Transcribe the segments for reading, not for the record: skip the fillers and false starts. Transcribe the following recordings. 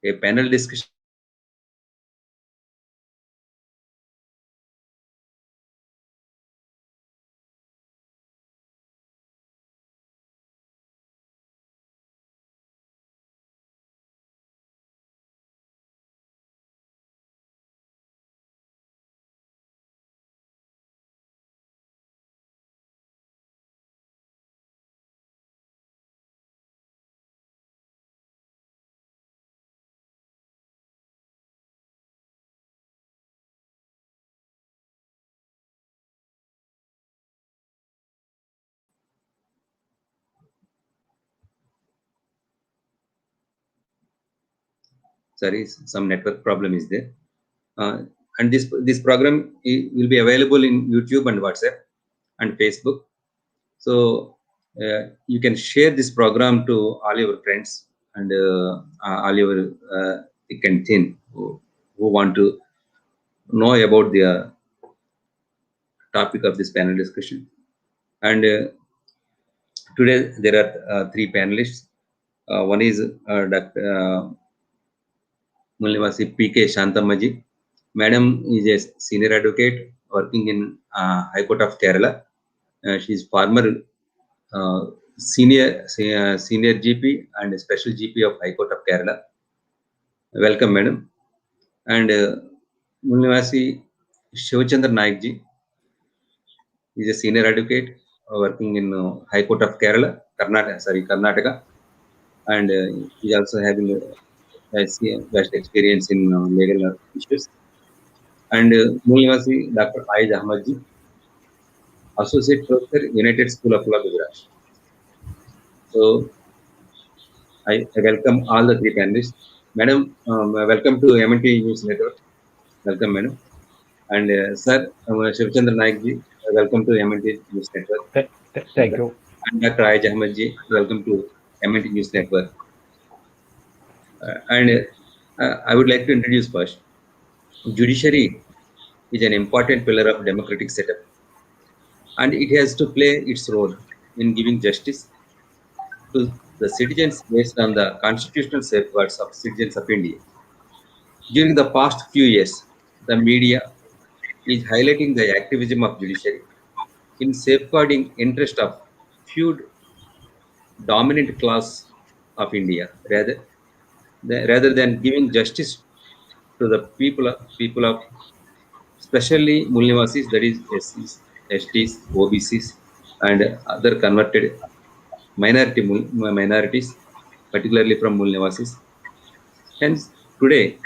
a panel discussion. Sorry, some network problem is there. And this program will be available in YouTube and WhatsApp and Facebook. So you can share this program to all your friends and all your team who want to know about the topic of this panel discussion. And today there are three panelists. One is Dr. Mulnivasi P K Santhamma ji. Madam is a senior advocate working in High Court of Kerala. She is former senior GP and special GP of High Court of Kerala. Welcome, madam. And Mulnivasi Chandra Nayak ji is a senior advocate working in High Court of Kerala, Karnataka, and he also having vast experience in legal issues. And Mulnivasi Dr. Ayaz Ahmad ji, Associate Professor, United School of Law, Gujarat. So I welcome all the three panelists. Madam, welcome to MNT News Network. Welcome, madam. And sir, Shiva Nayak ji, welcome to MNT News Network. Thank you. And Dr. Ayaz Ahmad ji, welcome to MNT News Network. I would like to introduce first. Judiciary is an important pillar of democratic setup, and it has to play its role in giving justice to the citizens based on the constitutional safeguards of citizens of India. During the past few years, the media is highlighting the activism of judiciary in safeguarding interest of few dominant class of India, rather than giving justice to the people of especially Mulnivasis, that is SCs, STs, OBCs, and other converted minorities, particularly from Mulnivasis. Hence, today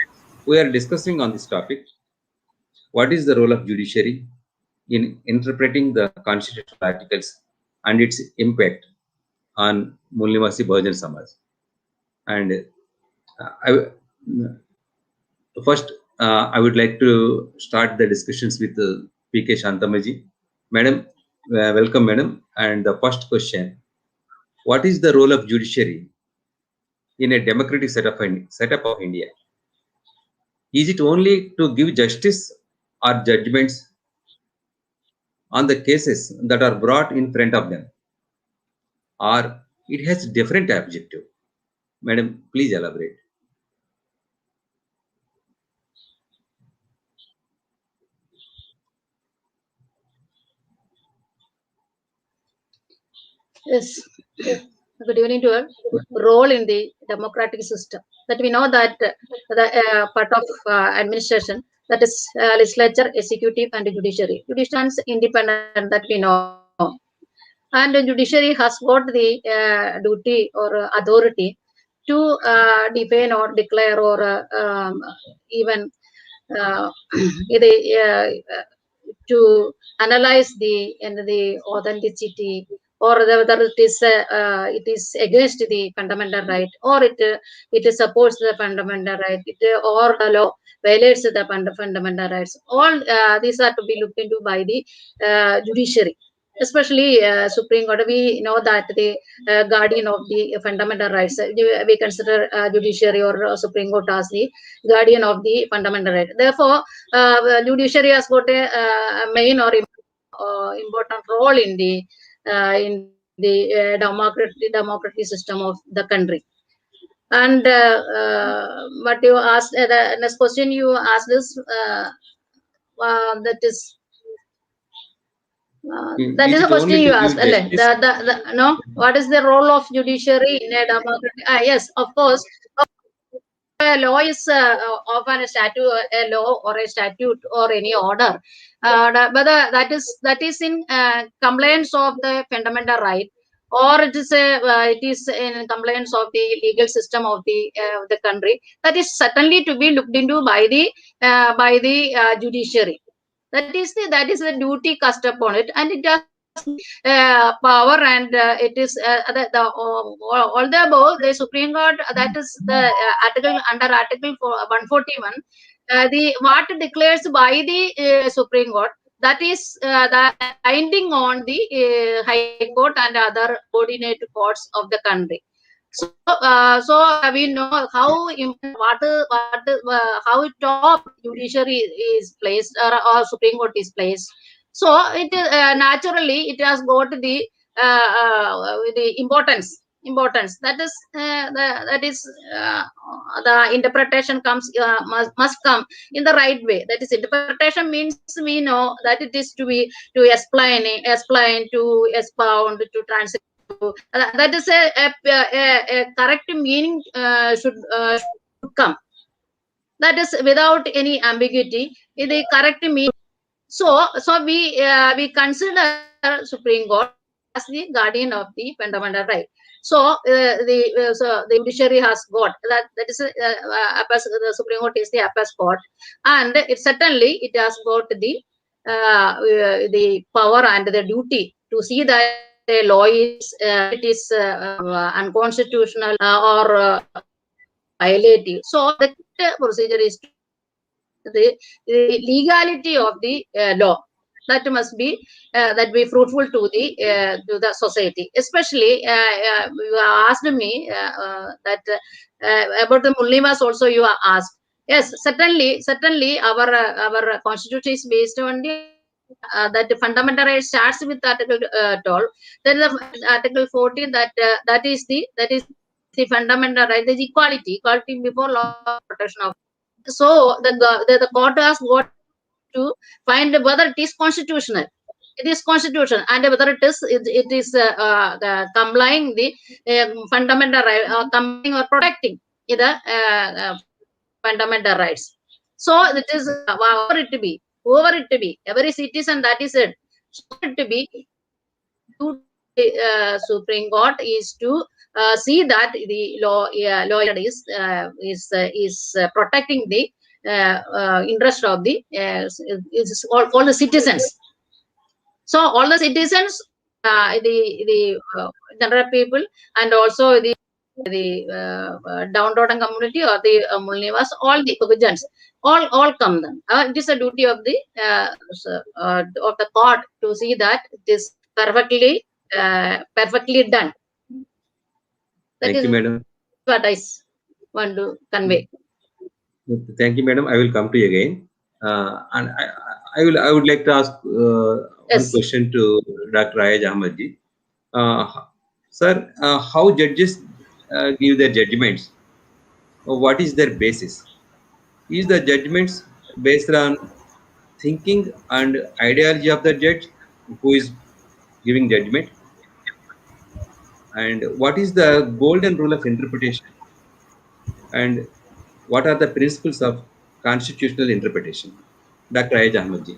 we are discussing on this topic: what is the role of judiciary in interpreting the constitutional articles and its impact on Mulnivasi Bahujan Samaj. And first, I would like to start the discussions with P K Santhamma ji. Madam, welcome, madam. And the first question: what is the role of judiciary in a democratic setup of India? Is it only to give justice or judgments on the cases that are brought in front of them, or it has different objective? Madam, please elaborate. Yes. Good evening to all. Role in the democratic system. That we know that the part of administration, that is legislature, executive, and judiciary. Judiciary is independent, that we know. And the judiciary has got the duty or authority to define or declare or even to analyze the authenticity, or whether it is against the fundamental right, or it supports the fundamental right, or the law violates the fundamental rights. All these are to be looked into by the judiciary. Especially Supreme Court, we know that the guardian of the fundamental rights. We consider judiciary or Supreme Court as the guardian of the fundamental right. Therefore, judiciary has got a main or important role in the democratic system of the country. And what you asked, the next question you asked is that is that Is is a it question only you to asked. give justice? No, what is the role of judiciary in a democracy? Yes, of course. A law is often a statute, a law or a statute or any order, but that is in compliance of the fundamental right, or it is in compliance of the legal system of the country. That is certainly to be looked into by the judiciary. That is the duty cast upon it, and it has power, and it is all the above. The Supreme Court, that is the article under Article 141. The what declares by the Supreme Court, that is the binding on the High Court and other coordinate courts of the country. So we know how top judiciary is placed, or Supreme Court is placed. So it naturally it has got the importance. That is that is the interpretation must come in the right way. That is, interpretation means we know that it is to explain, to expound, to translate. That is a correct meaning should come. That is without any ambiguity. The correct meaning. So we consider Supreme Court as the guardian of the fundamental right. So the judiciary has got that is the Supreme Court is the apex court, and it has got the power and the duty to see that a law is it is unconstitutional or violative. So the procedure is the legality of the law. That must be fruitful to the society. Especially you asked me that about the Mulnivasi also you are asked. Yes, certainly our constitution is based on that the fundamental right starts with Article 12. Then the Article 14, that is the fundamental right. There's equality before law, protection of. So the court has got to find whether it is constitutional. It is constitutional, and whether it is complying the fundamental right, or complying or protecting the fundamental rights. So it is whoever it be, every citizen, that is it. So it to be Supreme Court is to see that the law is protecting the interest of the all the citizens. So all the citizens, the general people, and also the downtrodden community, or the Mulnivas, all the Bahujans, all come then. It is a duty of the court to see that it is perfectly done. Thank you, madam. What I want to convey. Thank you, madam. I will come to you again, and I would like to ask one question to Dr. Ayaz Ahmad ji. Sir, how judges give their judgments? What is their basis? Is the judgments based on thinking and ideology of the judge who is giving judgment? And what is the golden rule of interpretation? And what are the principles of constitutional interpretation? Dr. Ayaz Ahmad ji.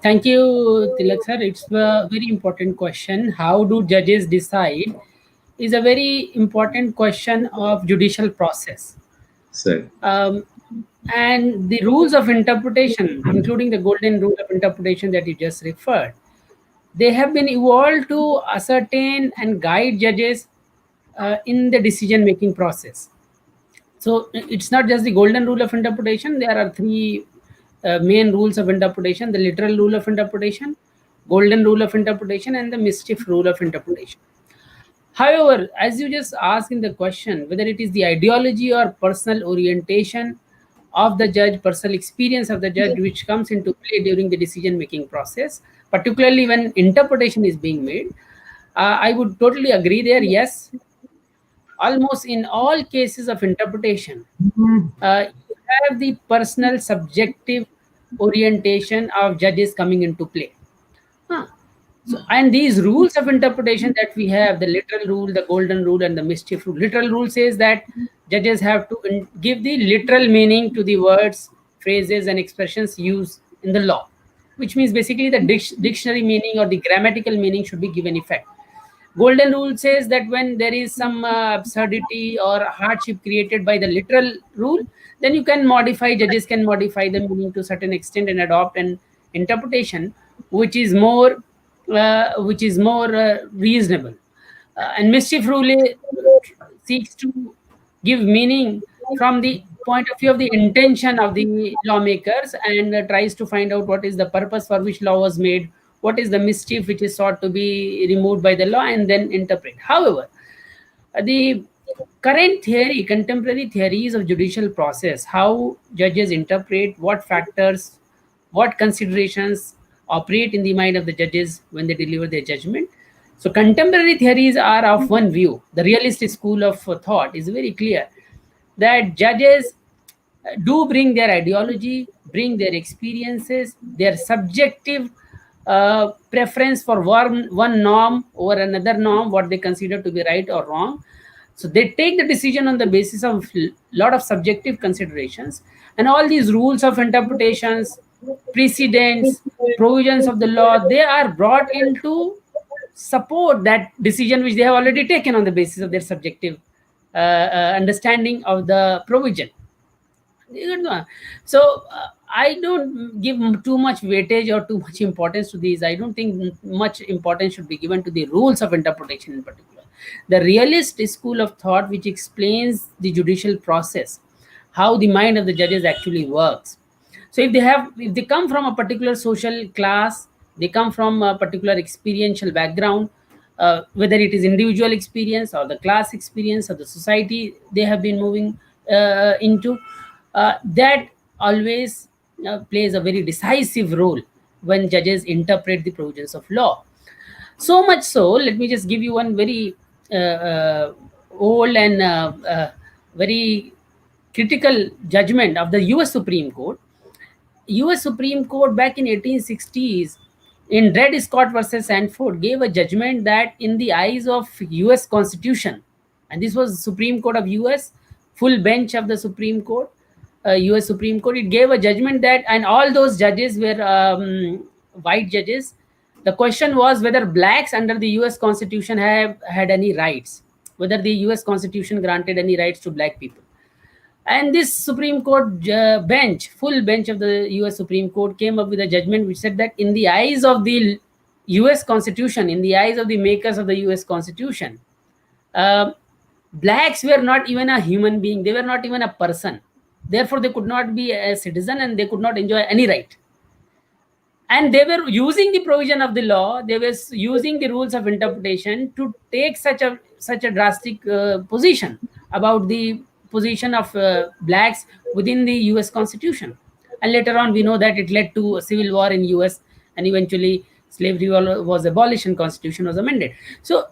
Thank you, Tilak sir. It's a very important question. How do judges decide is a very important question of judicial process. Sir. And the rules of interpretation, including the golden rule of interpretation that you just referred, they have been evolved to ascertain and guide judges in the decision-making process. So it's not just the golden rule of interpretation. There are three main rules of interpretation: the literal rule of interpretation, golden rule of interpretation, and the mischief rule of interpretation. However, as you just asked in the question, whether it is the ideology or personal orientation of the judge, personal experience of the judge, which comes into play during the decision-making process, particularly when interpretation is being made, I would totally agree there. Yes, almost in all cases of interpretation, you have the personal subjective orientation of judges coming into play. Huh. So, and these rules of interpretation that we have, the literal rule, the golden rule, and the mischief rule. Literal rule says that judges have to give the literal meaning to the words, phrases, and expressions used in the law, which means basically the dictionary meaning or the grammatical meaning should be given effect. Golden rule says that when there is some absurdity or hardship created by the literal rule, then you can modify, judges can modify the meaning to a certain extent and adopt an interpretation which is more reasonable. And mischief rule seeks to give meaning from the point of view of the intention of the lawmakers, and tries to find out what is the purpose for which law was made, what is the mischief which is sought to be removed by the law, and then interpret. However, the current theory, contemporary theories of judicial process, how judges interpret, what factors, what considerations operate in the mind of the judges when they deliver their judgment. So contemporary theories are of one view. The realist school of thought is very clear that judges do bring their ideology, bring their experiences, their subjective preference for one norm over another norm, what they consider to be right or wrong. So they take the decision on the basis of a lot of subjective considerations, and all these rules of interpretations, precedents, provisions of the law, they are brought into support that decision which they have already taken on the basis of their subjective understanding of the provision. So I don't give too much weightage or too much importance to these. I don't think much importance should be given to the rules of interpretation in particular. The realist school of thought, which explains the judicial process, how the mind of the judges actually works. So if they come from a particular social class, they come from a particular experiential background, whether it is individual experience or the class experience or the society they have been moving into, that always plays a very decisive role when judges interpret the provisions of law. So much so, let me just give you one very old and very critical judgment of the US Supreme Court. US Supreme Court back in 1860s in Dred Scott versus Sanford gave a judgment that in the eyes of US Constitution, and this was Supreme Court of US, full bench of the Supreme Court, US Supreme Court, it gave a judgment that, and all those judges were white judges. The question was whether blacks under the US Constitution have had any rights, whether the US Constitution granted any rights to black people. And this Supreme Court bench, full bench of the US Supreme Court, came up with a judgment which said that in the eyes of the US Constitution, in the eyes of the makers of the US Constitution, blacks were not even a human being. They were not even a person. Therefore, they could not be a citizen and they could not enjoy any right. And they were using the provision of the law, they were using the rules of interpretation to take such a drastic position about the position of blacks within the US Constitution. And later on, we know that it led to a civil war in US, and eventually slavery was abolished and Constitution was amended. So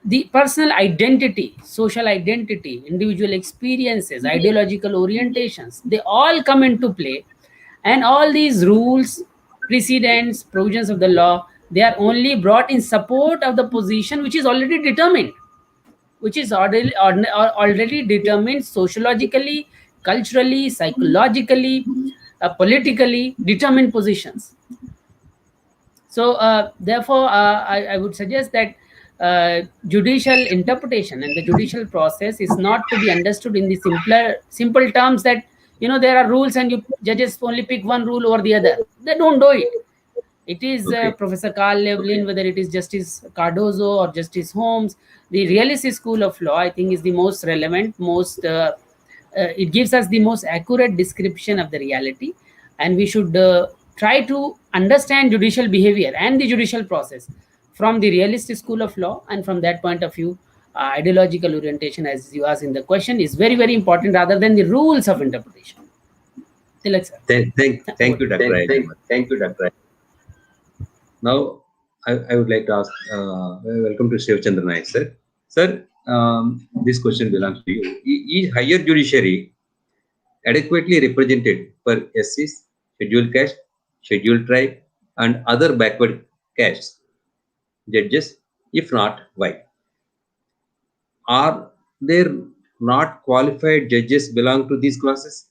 the personal identity, social identity, individual experiences, ideological orientations, they all come into play. And all these rules, precedents, provisions of the law, they are only brought in support of the position which is already determined, which is already determined sociologically, culturally, psychologically, politically determined positions. So therefore, I would suggest that judicial interpretation and the judicial process is not to be understood in the simple terms that, there are rules and judges only pick one rule over the other. They don't do it. It is Professor Carl Levlin, whether it is Justice Cardozo or Justice Holmes, the realist school of law, I think, is the most relevant, it gives us the most accurate description of the reality. And we should try to understand judicial behavior and the judicial process from the realist school of law. And from that point of view, ideological orientation, as you asked in the question, is very, very important rather than the rules of interpretation. Thank you, Dr. Ayaz. Thank you, Dr. Now, I would like to ask, welcome to Shiva Chandra Nayak, sir. Sir, this question belongs to you. Is higher judiciary adequately represented for SCs, scheduled caste, scheduled tribe, and other backward castes judges? If not, why? Are there not qualified judges belong to these classes?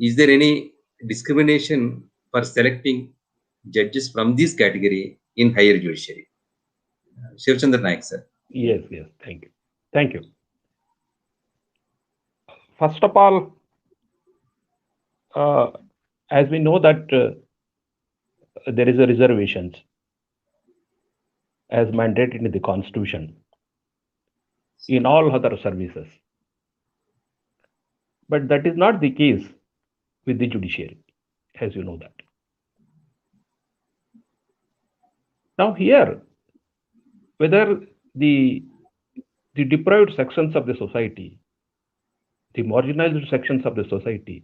Is there any discrimination for selecting judges from this category in higher judiciary? Shiv Chandra Naik, sir. Yes, yes. Thank you. Thank you. First of all, as we know that there is a reservations as mandated in the Constitution in all other services. But that is not the case with the judiciary, as you know that. Now here, whether the deprived sections of the society, the marginalized sections of the society,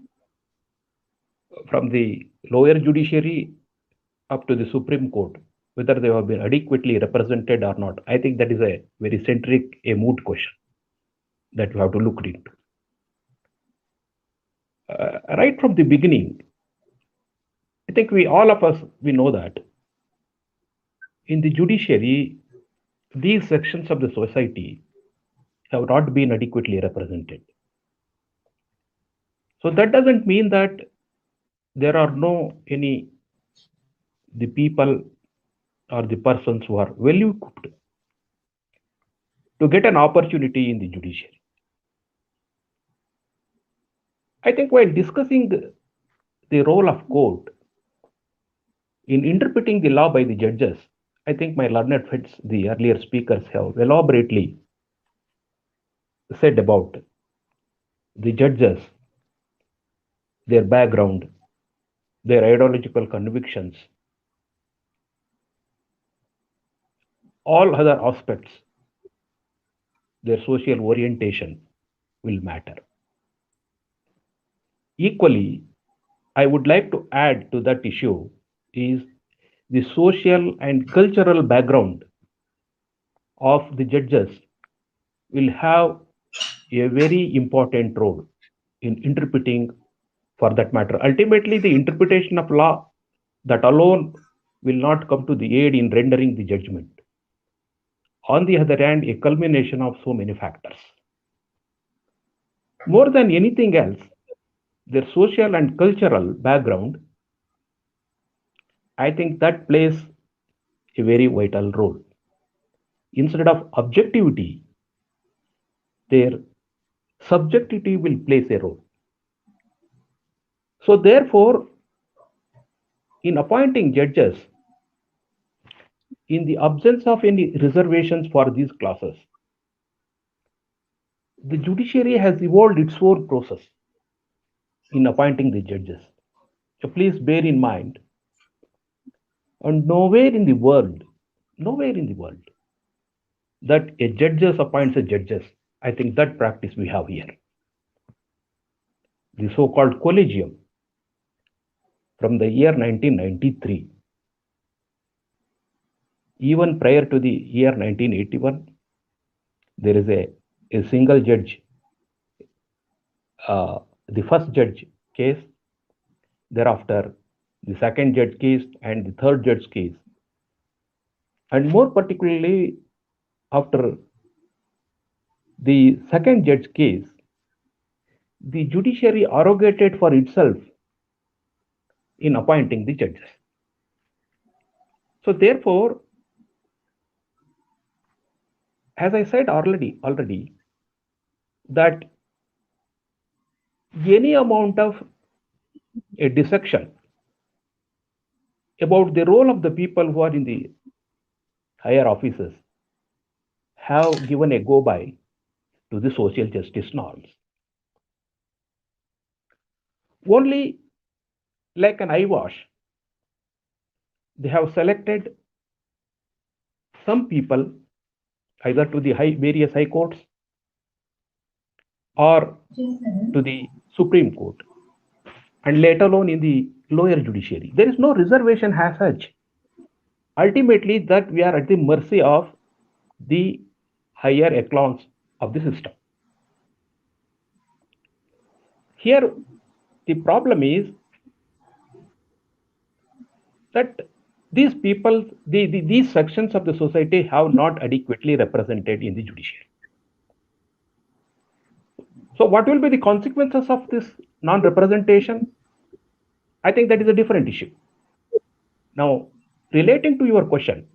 from the lower judiciary up to the Supreme Court, whether they have been adequately represented or not, I think that is a very centric, a moot question that you have to look into. Right from the beginning, I think all of us know that in the judiciary, these sections of the society have not been adequately represented. So that doesn't mean that there are the people or the persons who are well equipped to get an opportunity in the judiciary. I think while discussing the role of court in interpreting the law by the judges, I think my learned friends, the earlier speakers, have elaborately said about the judges, their background, their ideological convictions, all other aspects, their social orientation will matter. Equally, I would like to add to that issue is the social and cultural background of the judges will have a very important role in interpreting for that matter. Ultimately, the interpretation of law that alone will not come to the aid in rendering the judgment. On the other hand, a culmination of so many factors. More than anything else, their social and cultural background, I think that plays a very vital role. Instead of objectivity, their subjectivity will play a role. So therefore, in appointing judges, in the absence of any reservations for these classes, the judiciary has evolved its own process in appointing the judges. So please bear in mind, and nowhere in the world, that a judges appoints a judges. I think that practice we have here. The so-called collegium from the year 1993, even prior to the year 1981, there is a single judge, the first judge case, thereafter the second judge case and the third judge case. And more particularly, after the second judge case, the judiciary arrogated for itself in appointing the judges. So therefore, as I said already, that any amount of a dissection about the role of the people who are in the higher offices have given a go-by to the social justice norms. Only like an eyewash, they have selected some people either to the various high courts or to the Supreme Court, and later on in the lower judiciary. There is no reservation as such ultimately that we are at the mercy of the higher echelons of the system. Here, the problem is that these people, these sections of the society have not adequately represented in the judiciary. So what will be the consequences of this non-representation? I think that is a different issue. Now, relating to your question,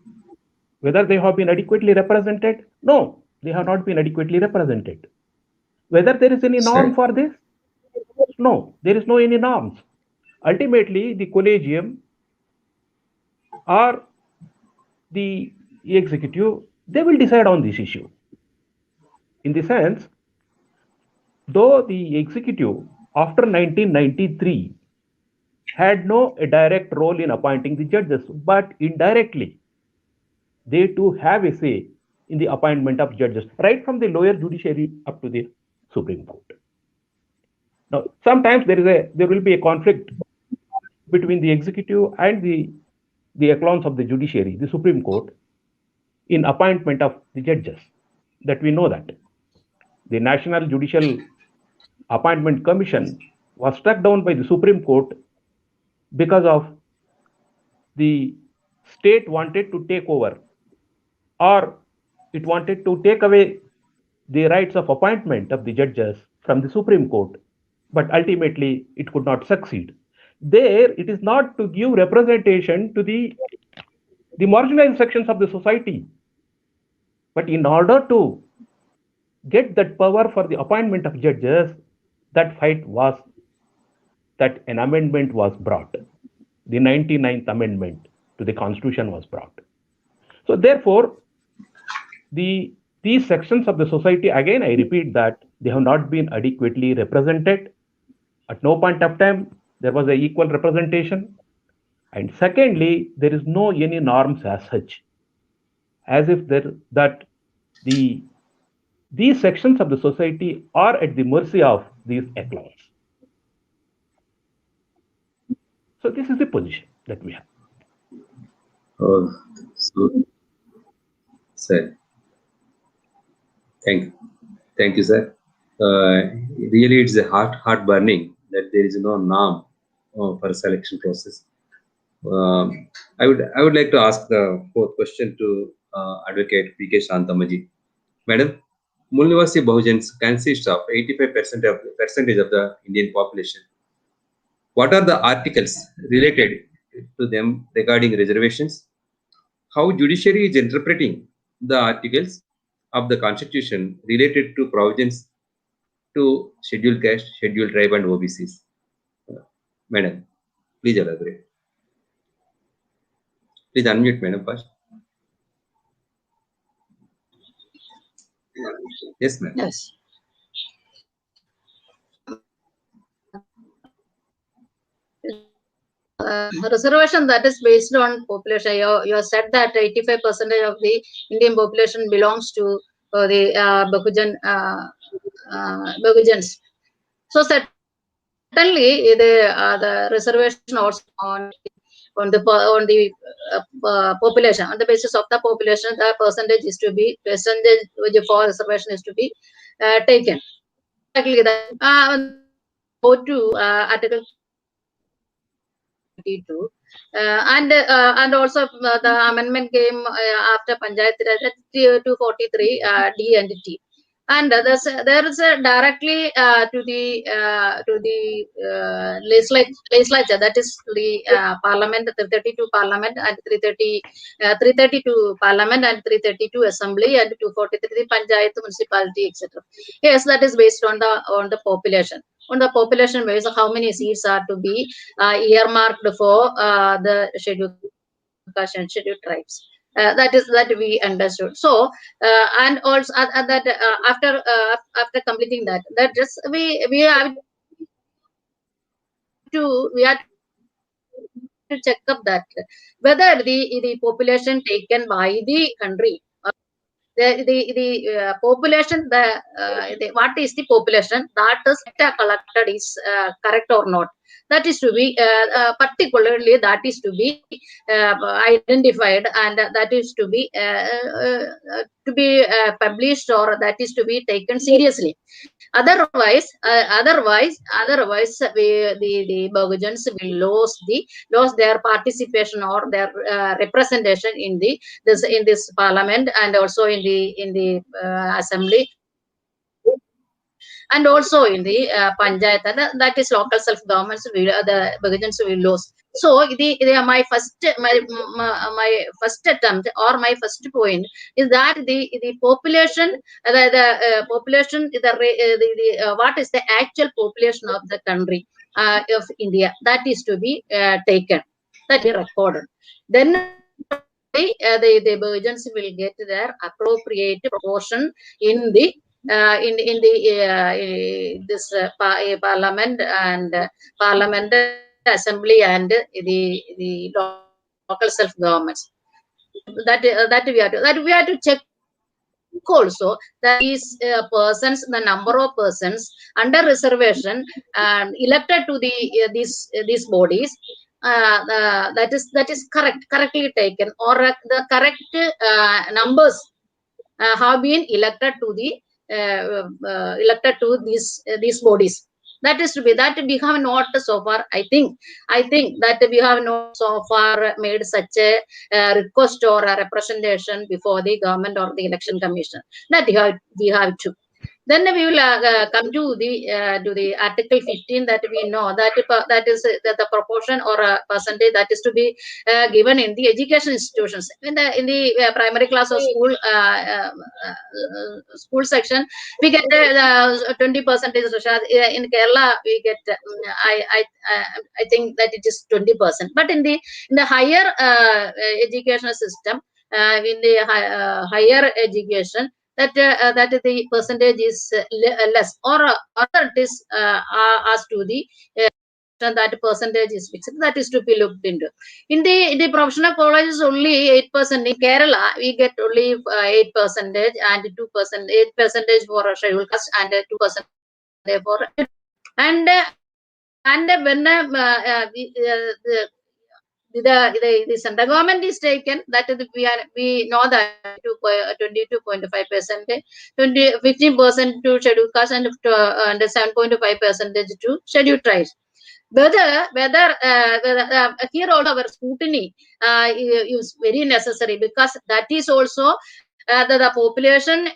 whether they have been adequately represented? No, they have not been adequately represented. Whether there is any norm for this? No, there is no any norms. Ultimately, the collegium or the executive, they will decide on this issue. In the sense, though the executive after 1993 had no direct role in appointing the judges, but indirectly they too have a say in the appointment of judges, right from the lower judiciary up to the Supreme Court. Now, sometimes there will be a conflict between the executive and the echelons of the judiciary, the Supreme Court, in appointment of the judges. That we know that the National Judicial Appointment Commission was struck down by the Supreme Court because of the state wanted to take over, or it wanted to take away the rights of appointment of the judges from the Supreme Court, but ultimately it could not succeed. There, it is not to give representation to the marginalized sections of the society, but in order to get that power for the appointment of judges, that an amendment was brought. The 99th Amendment to the Constitution was brought. So therefore, these sections of the society, again, I repeat that they have not been adequately represented. At no point of time, there was an equal representation. And secondly, there is no any norms as such, as if these sections of the society are at the mercy of these echelons. So this is the position that we have. Oh, so, sir. Thank you, sir. Really, it's a heart burning that there is no norm for selection process. I would like to ask the fourth question to Advocate P K Santhamma ji. Madam, Mulnivasi Bahujans consists of 85% of the Indian population. What are the articles related to them regarding reservations? How judiciary is interpreting the articles of the Constitution related to provisions to scheduled caste, scheduled tribe, and OBCs? Madam, please elaborate. Please unmute, madam, first. Yes, ma'am. Yes. Reservation that is based on population. You said that 85% of the Indian population belongs to the Bahujans. So certainly the reservation also on the population, on the basis of the population, the percentage for reservation is to be taken. Exactly that. Go to Article 22, and also the amendment came after Panchayat 243 D and T, and there is directly to the legislature, that is the Parliament, 332 Parliament and 332 Parliament and 332 Assembly and 243 Panchayat municipality, etc. Yes, that is based on the population. On the population base, how many seats are to be earmarked for the scheduled tribes. That we understood. So and also that after completing that just we have to check up that whether the population taken by the country, the population, what is the population that is collected is correct or not. That is to be particularly that is to be identified, and that is to be published, or that is to be taken seriously. Otherwise, the Bahujans will lose their participation or their representation in this parliament, and also in the assembly, and also in the panchayat, that is local self governments, the Bahujans will lose. So my first attempt, or my first point, is that the population, population, what is the actual population of the country of India, that is to be taken, that be recorded. Then the Bahujans will get their appropriate proportion in the this parliament, and parliament, assembly, and the local self governments. That we have to check also that these persons, the number of persons under reservation and elected to these bodies, that is correctly taken, or the correct numbers have been elected to these bodies. That is to be, that we have not so far, I think that we have not so far made such a request or a representation before the government or the election commission, that we have to. Then we will come to the Article 15, that we know that is the proportion or a percentage that is to be given in the education institutions. In the primary class or school section, we get 20%. In Kerala, we get I think that it is 20%. But in the higher educational system, in the higher education, that the percentage is less, or it is as to the that percentage is fixed. That is to be looked into. In the professional colleges, only 8%. In Kerala, we get only 8%, and 2%, 8% for scheduled caste, and 2% for, and when the central government is taken, that we know that 22.5%, 15% to scheduled caste, and 7.5% to scheduled tribes. Whether here also our scrutiny is very necessary, because that is also the population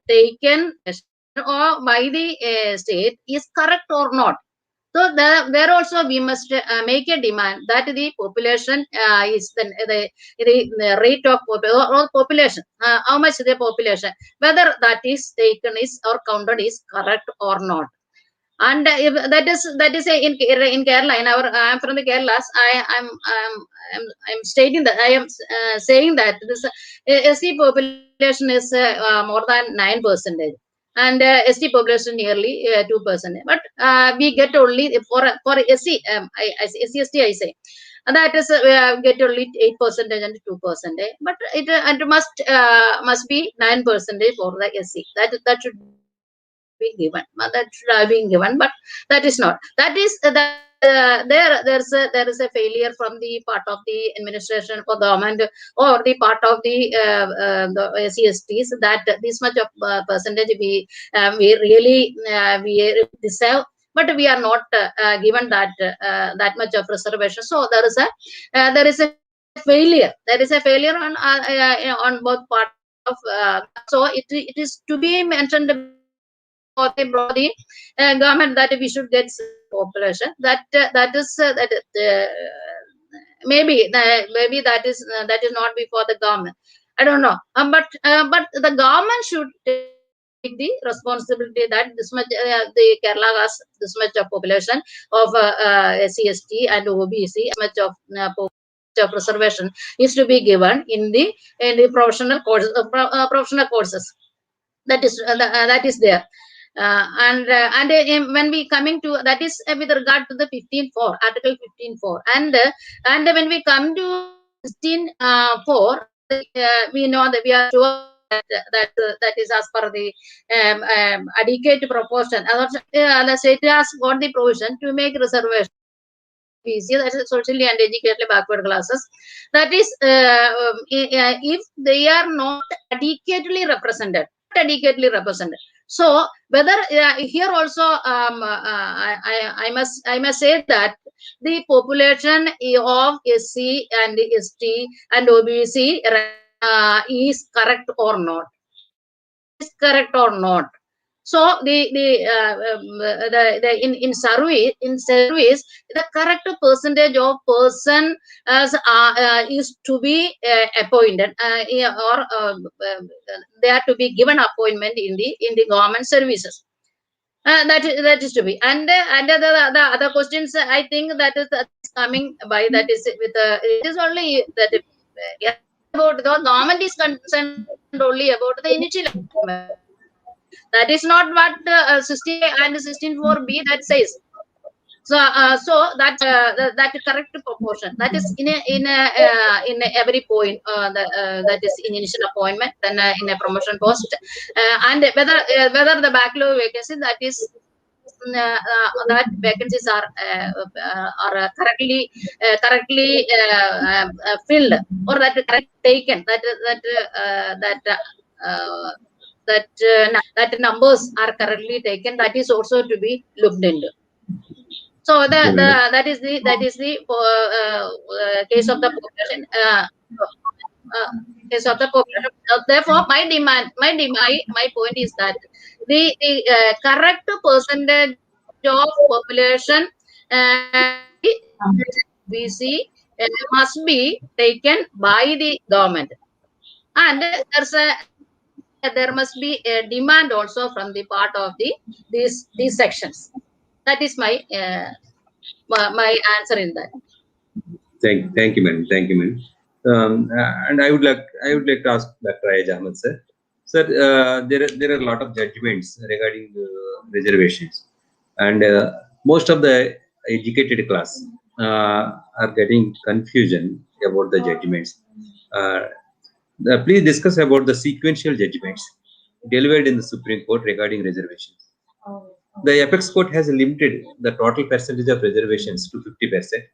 taken or by the state is correct or not. So there also we must make a demand that the population is the rate of population, how much the population, whether that is taken is or counted is correct or not. And if that is in Kerala, in our I'm from the Kerala, I'm stating that I am saying that this SC population is more than 9%, and ST population nearly 2%. But we get only for SC, SC I say, and that is get only 8% and 2%. But it must be 9% for the SC. That should be given. That should have been given, but that is not. That is there is a failure from the part of the administration or government, or the part of the CSTs, that this much of percentage we really we deserve, but we are not given that much of reservation. So there is a failure. There is a failure on both parts of. So it is to be mentioned for the government that we should get population. Maybe that is not before the government. I don't know. But the government should take the responsibility that this much the Kerala has this much of population of CST and OBC, this much of reservation is to be given in the professional courses. That is there. And when we coming to that is with regard to the 15.4, Article 15.4, and when we come to 16.4, we know that we are sure that is as per the adequate proportion. The state has got the provision to make reservation. PC, that is socially and educationally backward classes. That is, if they are not adequately represented, So whether here also, I must say that the population of SC and ST and OBC is correct or not. So in service, the correct percentage of person is to be appointed, or they are to be given appointment in the government services. That is to be. And the other questions, I think that is coming by, that is with it is only that about the government is concerned only about the initial appointment. That is not what 60 and 16(4)(b) that says. So that correct proportion, that is in every point, that is in initial appointment, then in a promotion post, and whether the backlog vacancy, that is that vacancies are correctly filled, or that correctly taken, that numbers are correctly taken. That is also to be looked into. So that is the case of the population. Case of the population. Therefore, my point is that the correct percentage of population we see must be taken by the government, and there must be a demand also from the part of these sections. That is my my answer in that. Thank you, madam. Thank you, madam. And I would like to ask Dr. Ayaz Ahmad, sir. Sir, there are a lot of judgments regarding reservations, and most of the educated class are getting confusion about the judgments. Please discuss about the sequential judgments delivered in the Supreme Court regarding reservations. The apex court has limited the total percentage of reservations to 50%.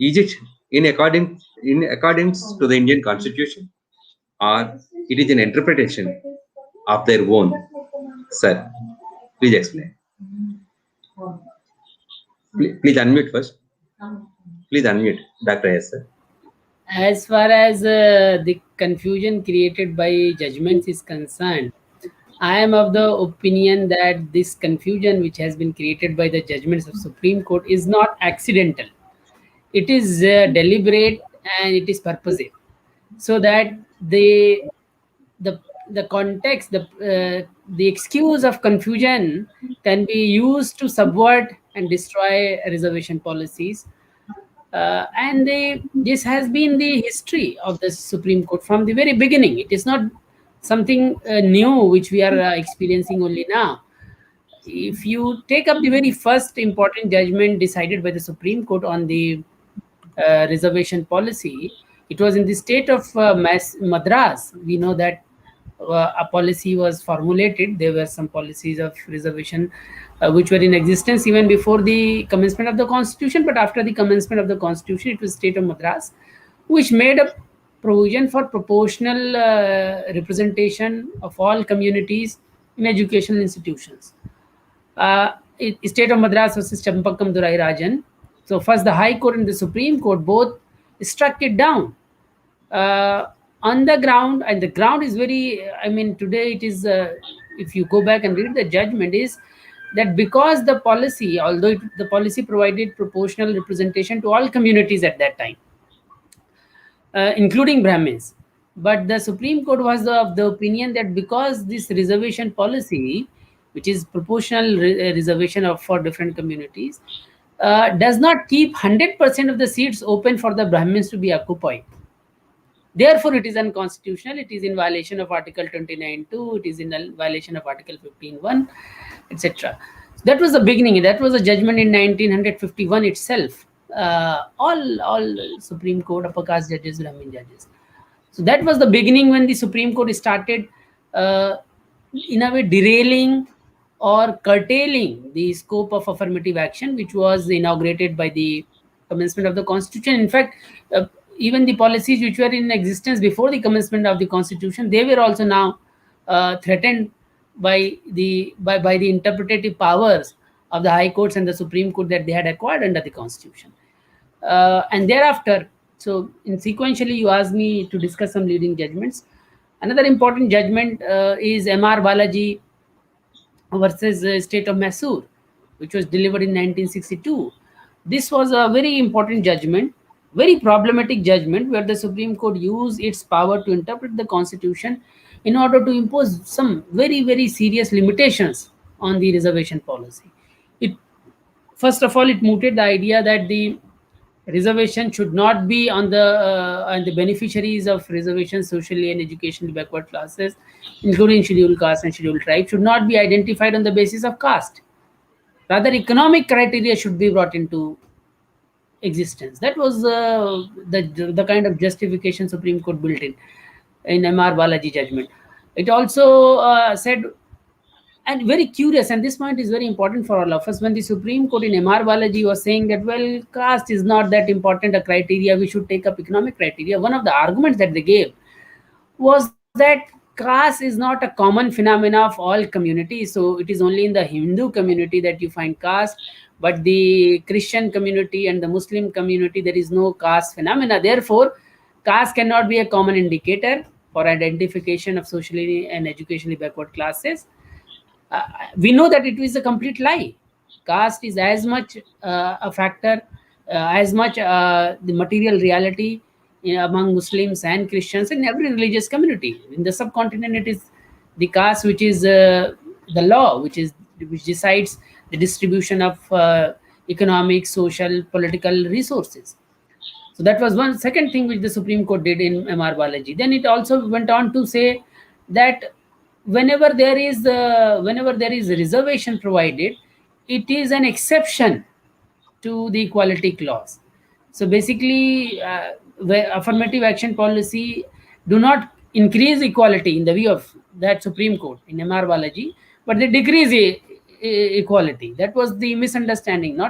Is it in accordance to the Indian Constitution, or it is an interpretation of their own? Sir, please explain. Please unmute first. Please unmute, Dr. Ayaz, sir. As far as the confusion created by judgments is concerned, I am of the opinion that this confusion which has been created by the judgments of Supreme Court is not accidental. It is deliberate and it is purposive, so that the context, the excuse of confusion can be used to subvert and destroy reservation policies. And this has been the history of the Supreme Court from the very beginning. It is not something new which we are experiencing only now. If you take up the very first important judgment decided by the Supreme Court on the reservation policy, it was in the state of Madras. We know that a policy was formulated. There were some policies of reservation which were in existence even before the commencement of the Constitution, but after the commencement of the Constitution, it was state of Madras which made a provision for proportional representation of all communities in educational institutions. State of Madras versus Champakam Durai Rajan. So first the High Court and the Supreme Court both struck it down on the ground, and the ground is very, I mean, today it is, if you go back and read the judgment, is that because the policy, although the policy provided proportional representation to all communities at that time, including Brahmins, but the Supreme Court was of the opinion that because this reservation policy, which is proportional reservation for different communities, does not keep 100% of the seats open for the Brahmins to be occupied. Therefore, it is unconstitutional. It is in violation of Article 29(2). It is in violation of Article 15(1), etc. That was the beginning. That was a judgment in 1951 itself. All Supreme Court upper caste judges, Brahmin judges. So that was the beginning when the Supreme Court started, in a way, derailing or curtailing the scope of affirmative action, which was inaugurated by the commencement of the Constitution. In fact, even the policies which were in existence before the commencement of the Constitution, they were also now threatened by the interpretative powers of the High Courts and the Supreme Court that they had acquired under the Constitution. And thereafter, so in sequentially, you asked me to discuss some leading judgments. Another important judgment is M.R. Balaji versus State of Mysore, which was delivered in 1962. This was a very important judgment, very problematic judgment, where the Supreme Court used its power to interpret the Constitution in order to impose some very, very serious limitations on the reservation policy. First of all, it mooted the idea that the reservation should not be on the beneficiaries of reservations, socially and educationally backward classes, including scheduled castes and scheduled tribes, should not be identified on the basis of caste. Rather, economic criteria should be brought into existence. That was the kind of justification Supreme Court built in M.R. Balaji judgment. It also said, and very curious, and this point is very important for all of us, when the Supreme Court in M.R. Balaji was saying that, well, caste is not that important a criteria, we should take up economic criteria. One of the arguments that they gave was that caste is not a common phenomena of all communities. So it is only in the Hindu community that you find caste, but the Christian community and the Muslim community, there is no caste phenomena. Therefore, caste cannot be a common indicator for identification of socially and educationally backward classes. We know that it is a complete lie. Caste is as much a factor, as much the material reality among Muslims and Christians in every religious community. In the subcontinent, it is the caste which is the law, which decides the distribution of economic, social, political resources. So that was one second thing which the Supreme Court did in M.R. Balaji. Then it also went on to say that whenever there is a reservation provided, it is an exception to the equality clause. So basically, the affirmative action policy do not increase equality in the view of that Supreme Court in M.R. Balaji, but they decrease equality. That was the misunderstanding,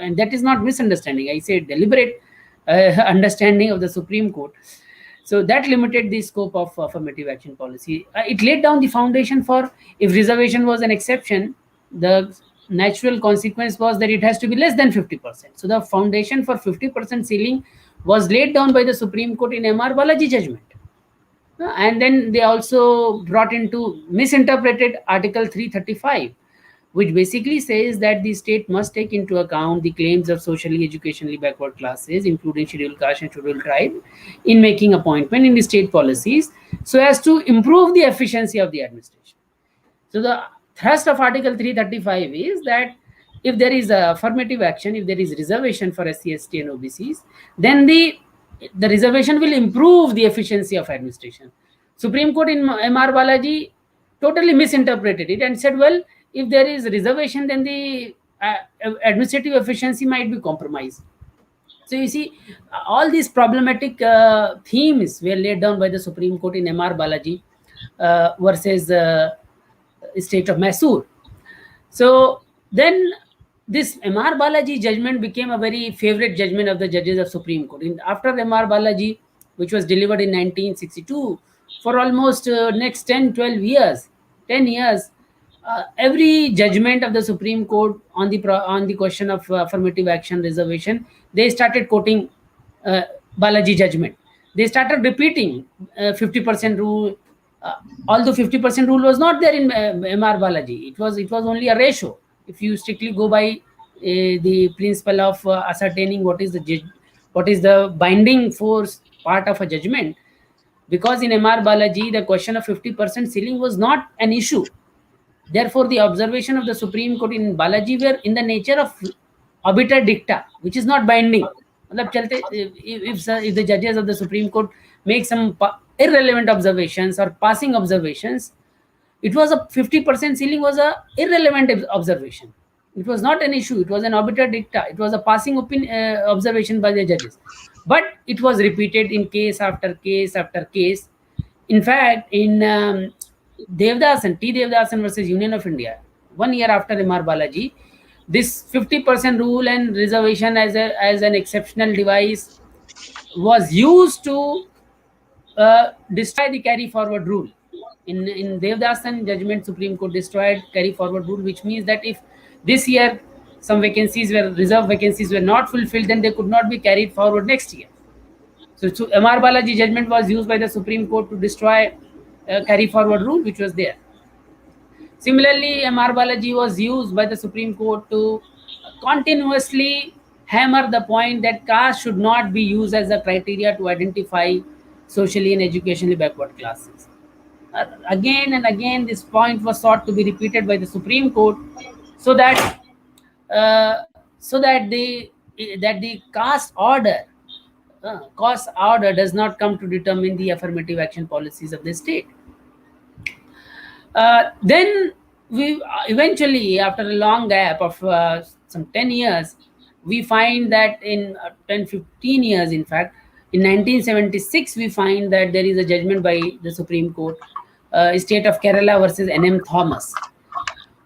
and that is not misunderstanding. I say deliberate understanding of the Supreme Court. So that limited the scope of affirmative action policy. It laid down the foundation for, if reservation was an exception, the natural consequence was that it has to be less than 50%. So the foundation for 50% ceiling was laid down by the Supreme Court in M.R. Balaji judgment. And then they also misinterpreted Article 335, which basically says that the state must take into account the claims of socially, educationally backward classes, including scheduled caste and scheduled tribe, in making appointment in the state policies, so as to improve the efficiency of the administration. So the thrust of Article 335 is that if there is a affirmative action, if there is reservation for SC, ST and OBCs, then the reservation will improve the efficiency of administration. Supreme Court in M.R. Balaji totally misinterpreted it and said, well, if there is reservation, then the administrative efficiency might be compromised. So you see, all these problematic themes were laid down by the Supreme Court in M.R. Balaji versus State of Mysore. So then this M.R. Balaji judgment became a very favorite judgment of the judges of Supreme Court. After M.R. Balaji, which was delivered in 1962, for almost next 10 years, every judgment of the Supreme Court on the question of affirmative action reservation, they started quoting Balaji judgment. They started repeating 50% rule, although 50% rule was not there in M.R. Balaji. It was only a ratio. If you strictly go by the principle of ascertaining what is the binding force part of a judgment, because in M.R. Balaji the question of 50% ceiling was not an issue. Therefore, the observation of the Supreme Court in Balaji were in the nature of obiter dicta, which is not binding. If the judges of the Supreme Court make some irrelevant observations or passing observations, it was a 50% ceiling was a irrelevant observation. It was not an issue. It was an obiter dicta. It was a passing observation by the judges. But it was repeated in case after case after case. In fact, in Devdasan versus Union of India, 1 year after MR Balaji, this 50% rule and reservation as an exceptional device was used to destroy the carry forward rule. In Devdasan judgment, Supreme Court destroyed carry forward rule, which means that if this year some vacancies were reserved vacancies were not fulfilled, then they could not be carried forward next year. So MR Balaji judgment was used by the Supreme Court to destroy carry forward rule, which was there. Similarly, MR Balaji was used by the Supreme Court to continuously hammer the point that caste should not be used as a criteria to identify socially and educationally backward classes. Again and again, this point was sought to be repeated by the Supreme Court, so that the caste order does not come to determine the affirmative action policies of the state. Then we eventually, after a long gap of some 10 years, we find that in 10, 15 years, in fact, in 1976, we find that there is a judgment by the Supreme Court, State of Kerala versus N.M. Thomas,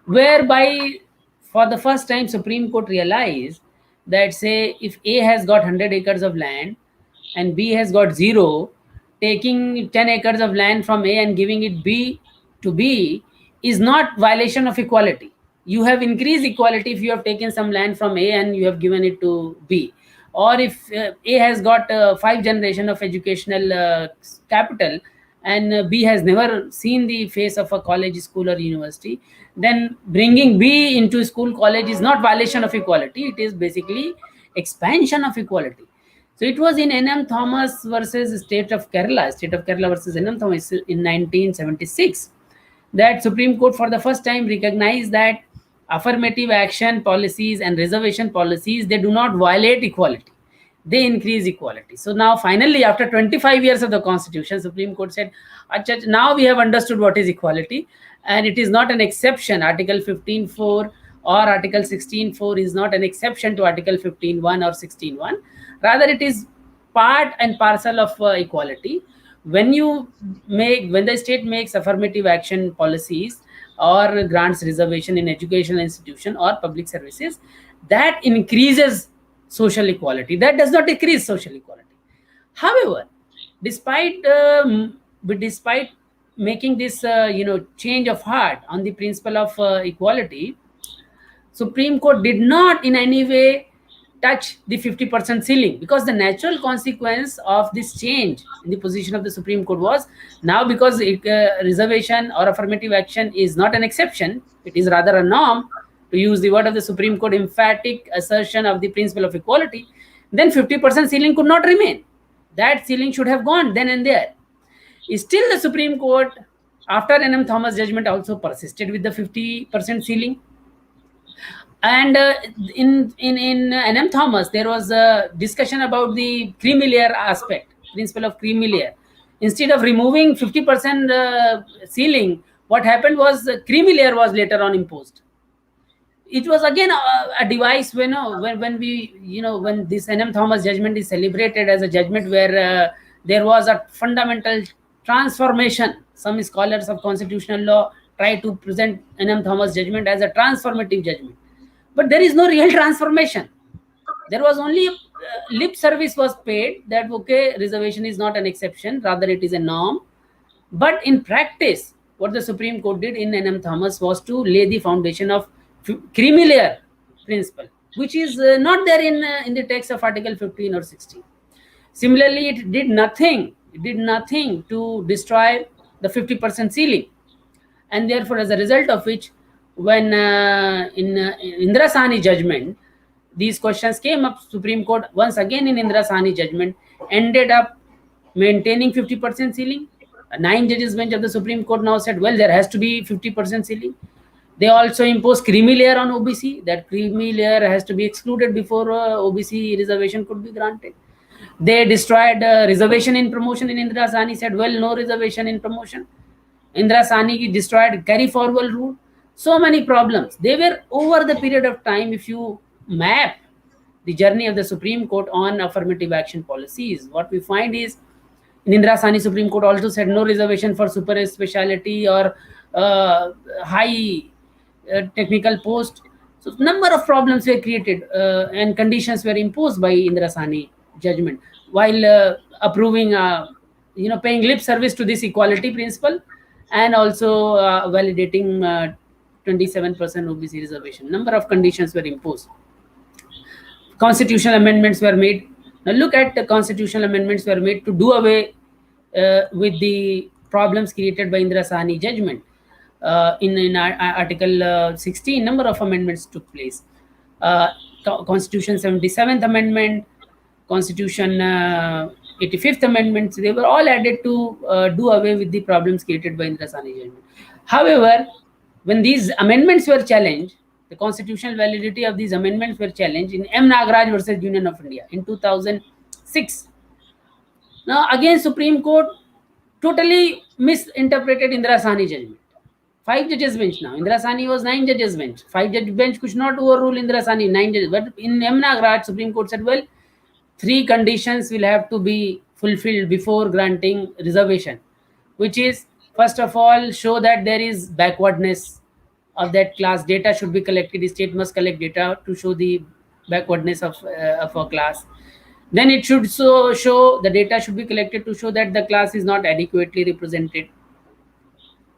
whereby for the first time Supreme Court realized that, say, if A has got 100 acres of land and B has got 0, taking 10 acres of land from A and giving it B to B is not violation of equality. You have increased equality if you have taken some land from A and you have given it to B. Or if A has got 5 generation of educational capital and B has never seen the face of a college, school or university, then bringing B into school, college is not violation of equality. It is basically expansion of equality. So it was in N.M. Thomas versus State of Kerala versus N.M. Thomas in 1976, that Supreme Court for the first time recognized that affirmative action policies and reservation policies, they do not violate equality. They increase equality. So now finally, after 25 years of the Constitution, Supreme Court said, Achha, now we have understood what is equality, and it is not an exception. Article 15.4 or Article 16.4 is not an exception to Article 15.1 or 16.1. Rather, it is part and parcel of equality. When the state makes affirmative action policies or grants reservation in educational institution or public services, that increases social equality. That does not decrease social equality. However, despite making this change of heart on the principle of equality, Supreme Court did not in any way touch the 50% ceiling, because the natural consequence of this change in the position of the Supreme Court was, now because reservation or affirmative action is not an exception, it is rather a norm, to use the word of the Supreme Court, emphatic assertion of the principle of equality, then 50% ceiling could not remain. That ceiling should have gone then and there. Still, the Supreme Court, after N.M. Thomas judgment, also persisted with the 50% ceiling. And in N.M. Thomas, there was a discussion about the creamy layer aspect, principle of creamy layer. Instead of removing 50% ceiling, what happened was creamy layer was later on imposed. It was again a device when this N.M. Thomas judgment is celebrated as a judgment where there was a fundamental transformation. Some scholars of constitutional law try to present N.M. Thomas judgment as a transformative judgment. But there is no real transformation. There was only lip service was paid that, okay, reservation is not an exception, rather it is a norm. But in practice, what the Supreme Court did in N.M. Thomas was to lay the foundation of creamy layer principle, which is not there in the text of Article 15 or 16. Similarly, it did nothing to destroy the 50% ceiling. And therefore, as a result of which, when in Indira Sahni judgment, these questions came up, Supreme Court once again in Indira Sahni judgment ended up maintaining 50% ceiling. 9 judges bench of the Supreme Court now said, well, there has to be 50% ceiling. They also imposed creamy layer on OBC. That creamy layer has to be excluded before OBC reservation could be granted. They destroyed reservation in promotion in Indira Sahni, said, well, no reservation in promotion. Indira Sahni destroyed carry forward rule. So many problems. They were over the period of time, if you map the journey of the Supreme Court on affirmative action policies, what we find is in Indira Sahni, Supreme Court also said no reservation for super speciality or high technical post. So number of problems were created and conditions were imposed by Indira Sahni judgment while approving, paying lip service to this equality principle and also validating 27% OBC reservation. Number of conditions were imposed. Constitutional amendments were made. Now look at the constitutional amendments were made to do away with the problems created by Indira Sahni judgment. In Article 16, number of amendments took place. Constitution 77th Amendment, Constitution 85th Amendment, they were all added to do away with the problems created by Indira Sahni judgment. However, when these amendments were challenged, the constitutional validity of these amendments were challenged in M. Nagaraj versus Union of India in 2006. Now again, Supreme Court totally misinterpreted Indira Sahni judgment. 5 judges bench now. Indira Sahni was 9 judges bench. 5 judge bench could not overrule Indira Sahni, 9 judges. But in M. Nagaraj, Supreme Court said, well, 3 conditions will have to be fulfilled before granting reservation, which is, first of all, show that there is backwardness of that class. Data should be collected. The state must collect data to show the backwardness of a class. Then it should show the data should be collected to show that the class is not adequately represented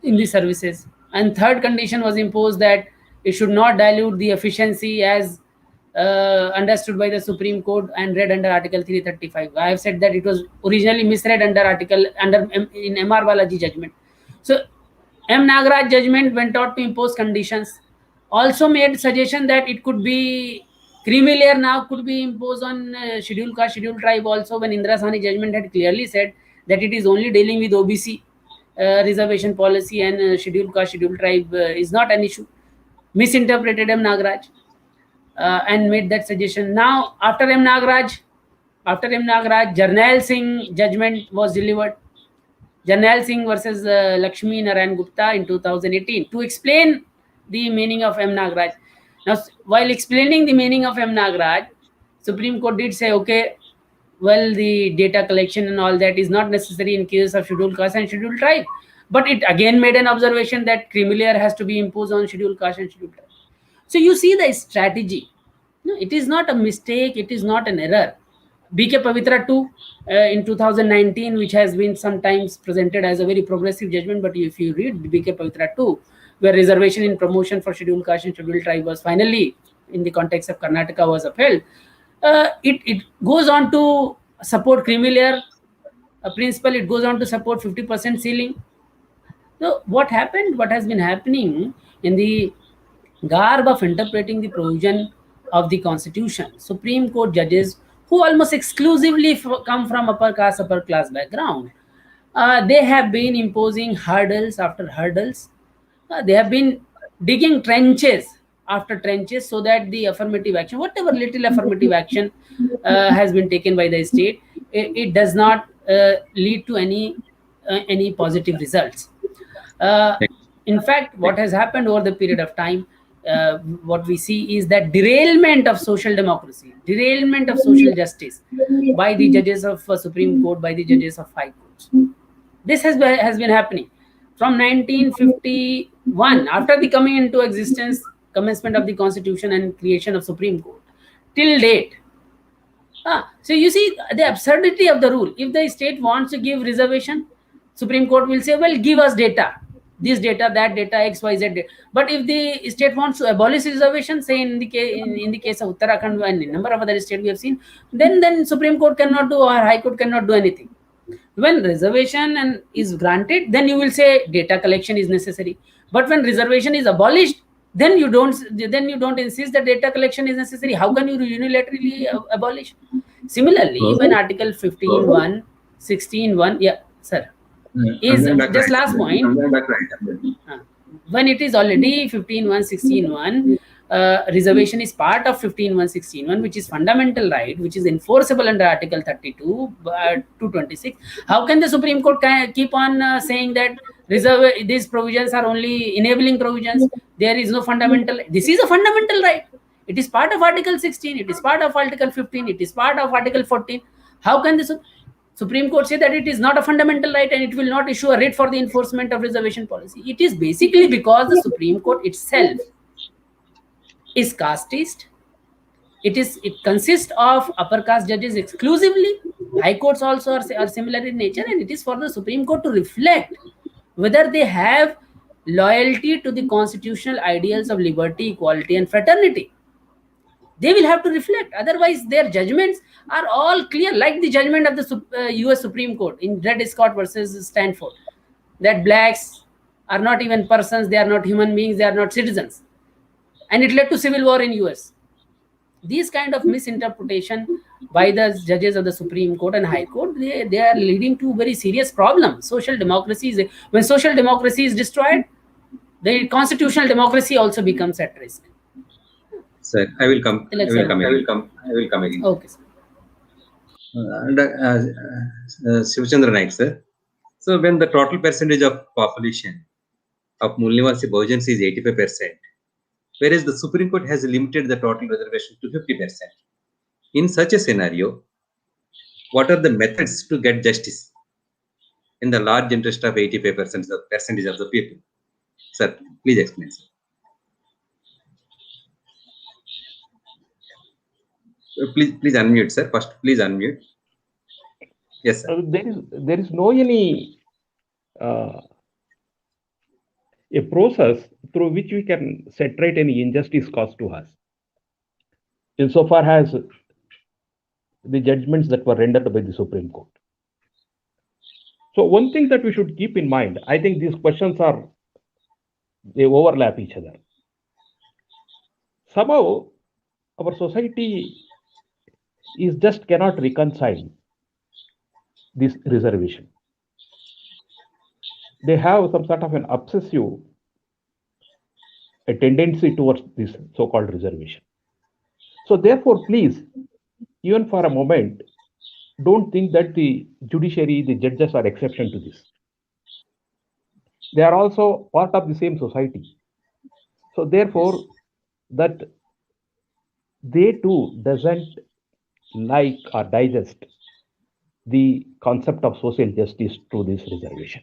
in the services. And third condition was imposed that it should not dilute the efficiency as understood by the Supreme Court and read under Article 335. I have said that it was originally misread in M.R. Balaji judgment. So M. Nagaraj judgment went out to impose conditions. Also made suggestion that it could be creamy layer now could be imposed on scheduled caste, scheduled tribe also, when Indira Sahni judgment had clearly said that it is only dealing with OBC reservation policy and scheduled caste, scheduled tribe is not an issue. Misinterpreted M. Nagaraj and made that suggestion. Now after M. Nagaraj, Jarnail Singh judgment was delivered. Jarnail Singh versus Lakshmi Narayan Gupta in 2018 to explain the meaning of M. Nagaraj. Now, while explaining the meaning of M. Nagaraj, Supreme Court did say, okay, well, the data collection and all that is not necessary in case of scheduled caste and scheduled tribe. But it again made an observation that creamy layer has to be imposed on scheduled caste and scheduled tribe. So you see the strategy. No, it is not a mistake. It is not an error. BK Pavitra 2 in 2019, which has been sometimes presented as a very progressive judgment, but if you read BK Pavitra 2, where reservation in promotion for scheduled caste and scheduled tribe was finally, in the context of Karnataka, was upheld, it goes on to support creamy layer principle. It goes on to support 50% ceiling. So what happened? What has been happening in the garb of interpreting the provision of the Constitution? Supreme Court judges who almost exclusively come from upper class background, they have been imposing hurdles after hurdles. They have been digging trenches after trenches so that the affirmative action, whatever little affirmative action has been taken by the state, it does not lead to any positive results. In fact, what has happened over the period of time, what we see is that derailment of social democracy, derailment of social justice by the judges of Supreme Court, by the judges of High Courts. This has been happening from 1951, after the coming into existence, commencement of the Constitution and creation of Supreme Court, till date. So you see the absurdity of the rule. If the state wants to give reservation, Supreme Court will say, well, give us data. This data, that data, X, Y, Z data. But if the state wants to abolish reservation, say in the case of Uttarakhand and a number of other states we have seen, then Supreme Court cannot do, or High Court cannot do anything. When reservation is granted, then you will say data collection is necessary. But when reservation is abolished, then you don't insist that data collection is necessary. How can you unilaterally abolish? Similarly, when Article 15.1, 16.1, yeah, sir. Is just last point. When it is already 15.1, 16.1, reservation is part of 15.1, 16.1, which is fundamental right, which is enforceable under Article 32, 226. How can the Supreme Court keep on saying that these provisions are only enabling provisions? There is no fundamental. This is a fundamental right. It is part of Article 16. It is part of Article 15. It is part of Article 14. How can the Supreme Court say that it is not a fundamental right and it will not issue a writ for the enforcement of reservation policy? It is basically because the Supreme Court itself is casteist. It consists of upper caste judges exclusively. High courts also are similar in nature, and it is for the Supreme Court to reflect whether they have loyalty to the constitutional ideals of liberty, equality, and fraternity. They will have to reflect. Otherwise, their judgments are all clear, like the judgment of the US Supreme Court in Dred Scott versus Stanford, that blacks are not even persons, they are not human beings, they are not citizens. And it led to civil war in US. These kind of misinterpretation by the judges of the Supreme Court and High Court, they are leading to very serious problems. When social democracy is destroyed, the constitutional democracy also becomes at risk. Sir, I will come. I will come again. Okay, sir. Shiva Chandra Nayak, sir. So when the total percentage of population of Mulnivasi Bahujans is 85%, whereas the Supreme Court has limited the total reservation to 50%. In such a scenario, what are the methods to get justice in the large interest of 85% of percentage of the people? Sir, please explain, sir. Please unmute, sir. First, please unmute. Yes, sir. There is no any a process through which we can set right any injustice caused to us, insofar as the judgments that were rendered by the Supreme Court. So one thing that we should keep in mind, I think these questions they overlap each other. Somehow our society is just cannot reconcile this reservation. They have some sort of an obsessive tendency towards this so-called reservation. So therefore, please, even for a moment, don't think that the judiciary, the judges are exception to this. They are also part of the same society. So therefore, that they too doesn't like or digest the concept of social justice through this reservation.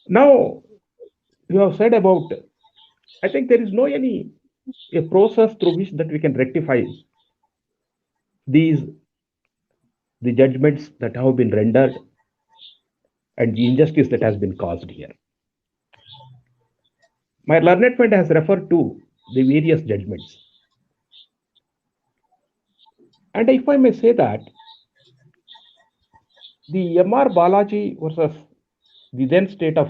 Now, you have said about, I think there is no a process through which that we can rectify the judgments that have been rendered and the injustice that has been caused here. My learned friend has referred to the various judgments. And if I may say that, the M.R. Balaji versus the then state of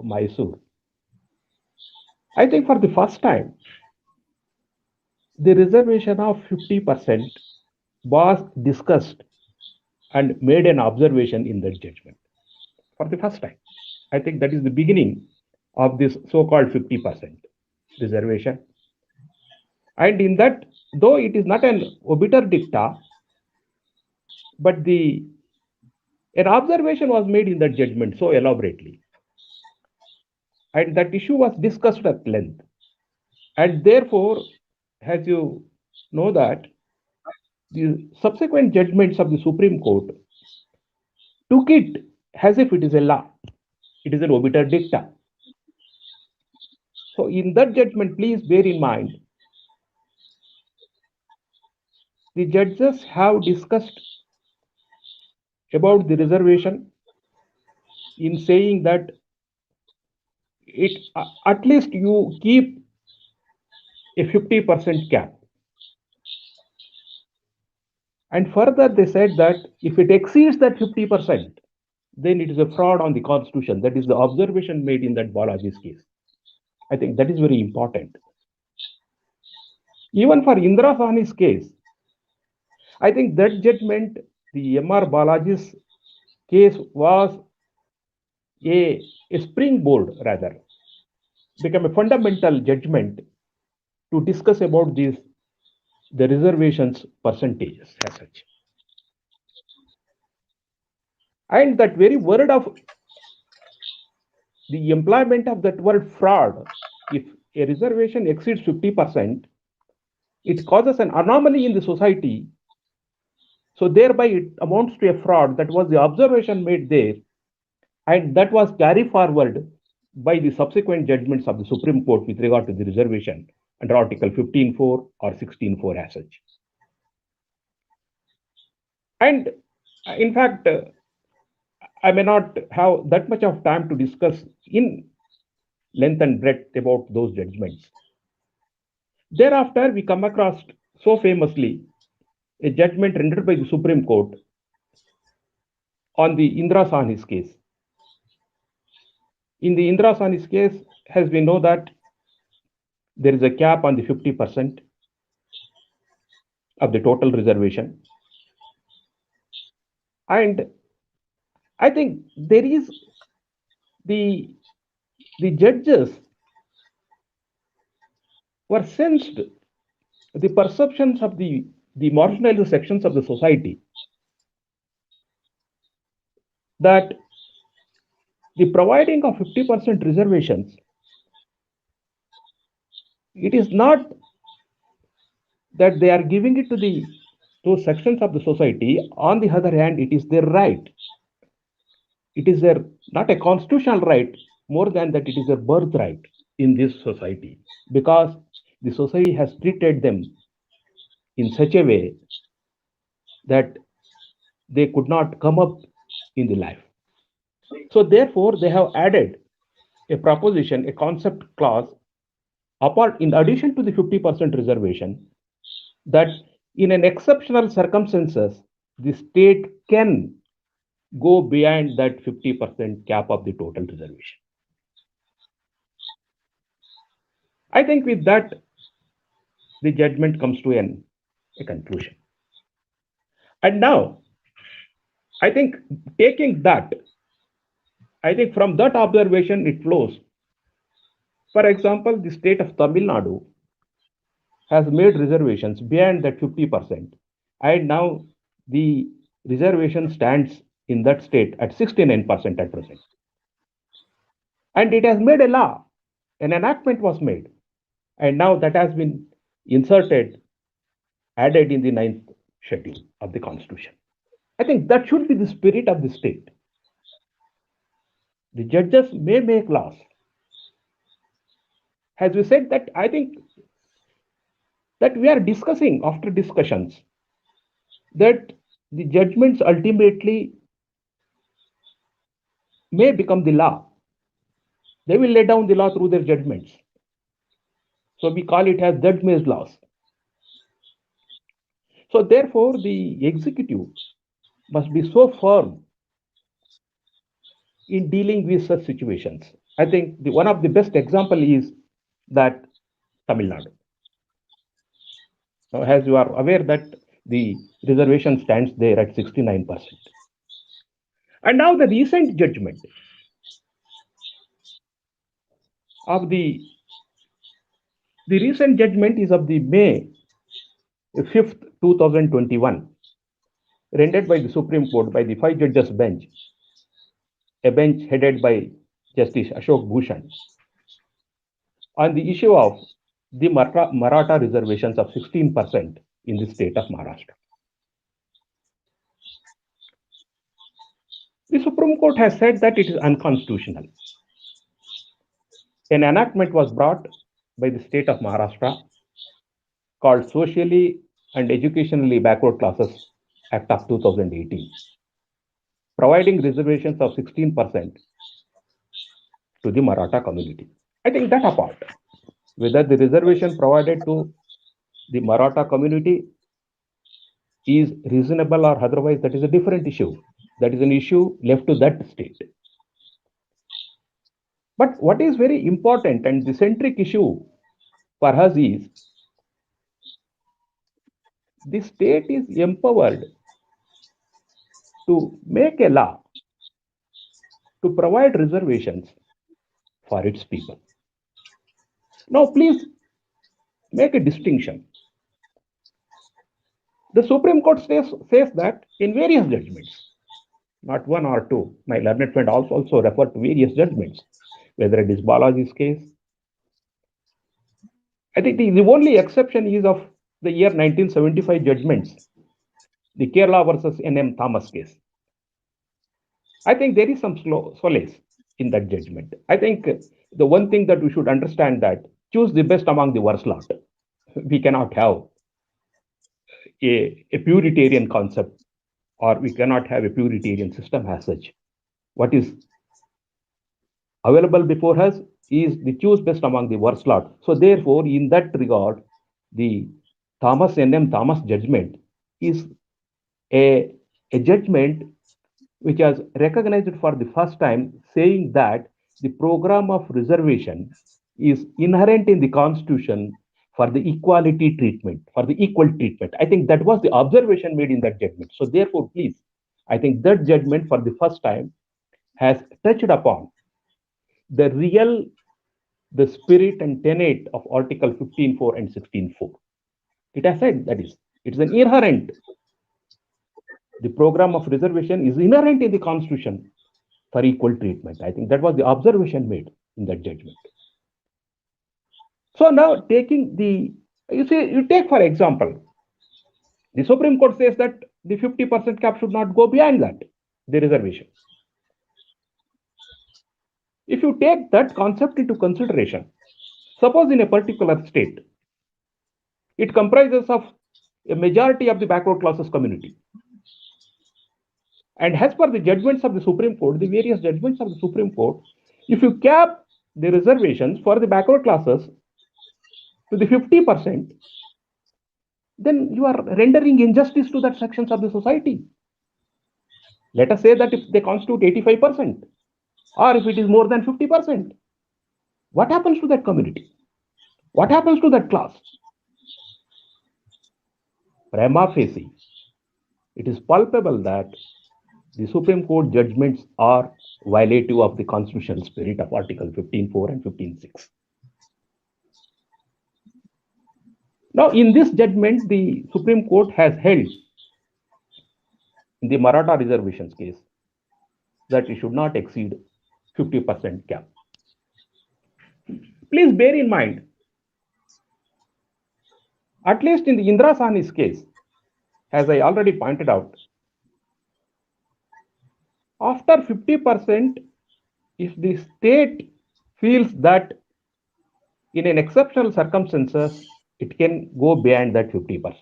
Mysore, I think for the first time, the reservation of 50% was discussed and made an observation in that judgment. For the first time, I think that is the beginning of this so-called 50% reservation. And in that, though it is not an obiter dicta, but an observation was made in that judgment so elaborately. And that issue was discussed at length. And therefore, as you know that, the subsequent judgments of the Supreme Court took it as if it is a law. It is an obiter dicta. So in that judgment, please bear in mind, the judges have discussed about the reservation in saying that at least you keep a 50% cap. And further, they said that if it exceeds that 50%, then it is a fraud on the Constitution. That is the observation made in that Balaji's case. I think that is very important. Even for Indira Sahni's case, I think that judgment, the M.R. Balaji's case was a springboard, rather, become a fundamental judgment to discuss about the reservations percentages as such. And that very word of the employment of that word fraud, if a reservation exceeds 50%, it causes an anomaly in the society. So thereby it amounts to a fraud. That was the observation made there, and that was carried forward by the subsequent judgments of the Supreme Court with regard to the reservation under Article 15.4 or 16.4 as such. And in fact, I may not have that much of time to discuss in length and breadth about those judgments. Thereafter, we come across so famously a judgment rendered by the Supreme Court on the Indra Sahni's case. In the Indra Sahni's case, as we know that there is a cap on the 50% of the total reservation. And I think there is the judges were sensed the perceptions of the marginalized sections of the society that the providing of 50% reservations, it is not that they are giving it to those sections of the society. On the other hand, it is their right. It is their not a constitutional right, more than that it is their birthright in this society, because the society has treated them in such a way that they could not come up in the life. So therefore, they have added a proposition, a concept clause, apart in addition to the 50% reservation, that in an exceptional circumstances, the state can go beyond that 50% cap of the total reservation. I think with that, the judgment comes to a conclusion. And now, I think taking that, I think from that observation, it flows. For example, the state of Tamil Nadu has made reservations beyond that 50%. And now the reservation stands in that state at 69% at present. And it has made a law. An enactment was made. And now that has been inserted, added in the 9th schedule of the Constitution. I think that should be the spirit of the state. The judges may make laws. As we said, that I think that we are discussing after discussions that the judgments ultimately may become the law. They will lay down the law through their judgments. So we call it as judge-made laws. So therefore, the executive must be so firm in dealing with such situations. I think one of the best example is that Tamil Nadu. Now, as you are aware that the reservation stands there at 69%. And now the recent judgment of the recent judgment is of the May 5th, 2021, rendered by the Supreme Court by the 5 judges bench, a bench headed by Justice Ashok Bhushan, on the issue of the Maratha reservations of 16% in the state of Maharashtra. The Supreme Court has said that it is unconstitutional. An enactment was brought by the state of Maharashtra called Socially and Educationally Backward Classes Act of 2018, providing reservations of 16% to the Maratha community. I think that apart, whether the reservation provided to the Maratha community is reasonable or otherwise, that is a different issue. That is an issue left to that state. But what is very important and the centric issue for us is the state is empowered to make a law to provide reservations for its people. Now, please make a distinction. The Supreme Court says that in various judgments, not one or two. My learned friend also referred to various judgments, whether it is Balaji's case, I think the only exception is of the year 1975 judgments, the Kerala versus N.M. Thomas case. I think there is some solace in that judgment. I think the one thing that we should understand that choose the best among the worst lot. We cannot have a puritarian concept, or we cannot have a puritarian system as such. What is available before us is the choose best among the worst lot. So therefore, in that regard, the Thomas N.M. Thomas judgment is a judgment which has recognized for the first time, saying that the program of reservation is inherent in the Constitution for the equality treatment, for the equal treatment. I think that was the observation made in that judgment. So therefore, please, I think that judgment for the first time has touched upon the real, the spirit and tenet of Article 15.4 and 16.4. It has said that it's an inherent, the program of reservation is inherent in the Constitution for equal treatment. I think that was the observation made in that judgment. So now taking the, you take for example, the Supreme Court says that the 50% cap should not go beyond that, the reservation. If you take that concept into consideration, suppose in a particular state, it comprises of a majority of the backward classes community. And as per the judgments of the Supreme Court, the various judgments of the Supreme Court, if you cap the reservations for the backward classes to the 50%, then you are rendering injustice to that sections of the society. Let us say that if they constitute 85%, or if it is more than 50%, what happens to that community? What happens to that class? Prima facie, it is palpable that the Supreme Court judgments are violative of the constitutional spirit of Article 15.4 and 15.6. Now, in this judgment, the Supreme Court has held in the Maratha reservations case that it should not exceed 50% cap. Please bear in mind, at least in the Indra Sahni's case, as I already pointed out, after 50%, if the state feels that in an exceptional circumstances, it can go beyond that 50%.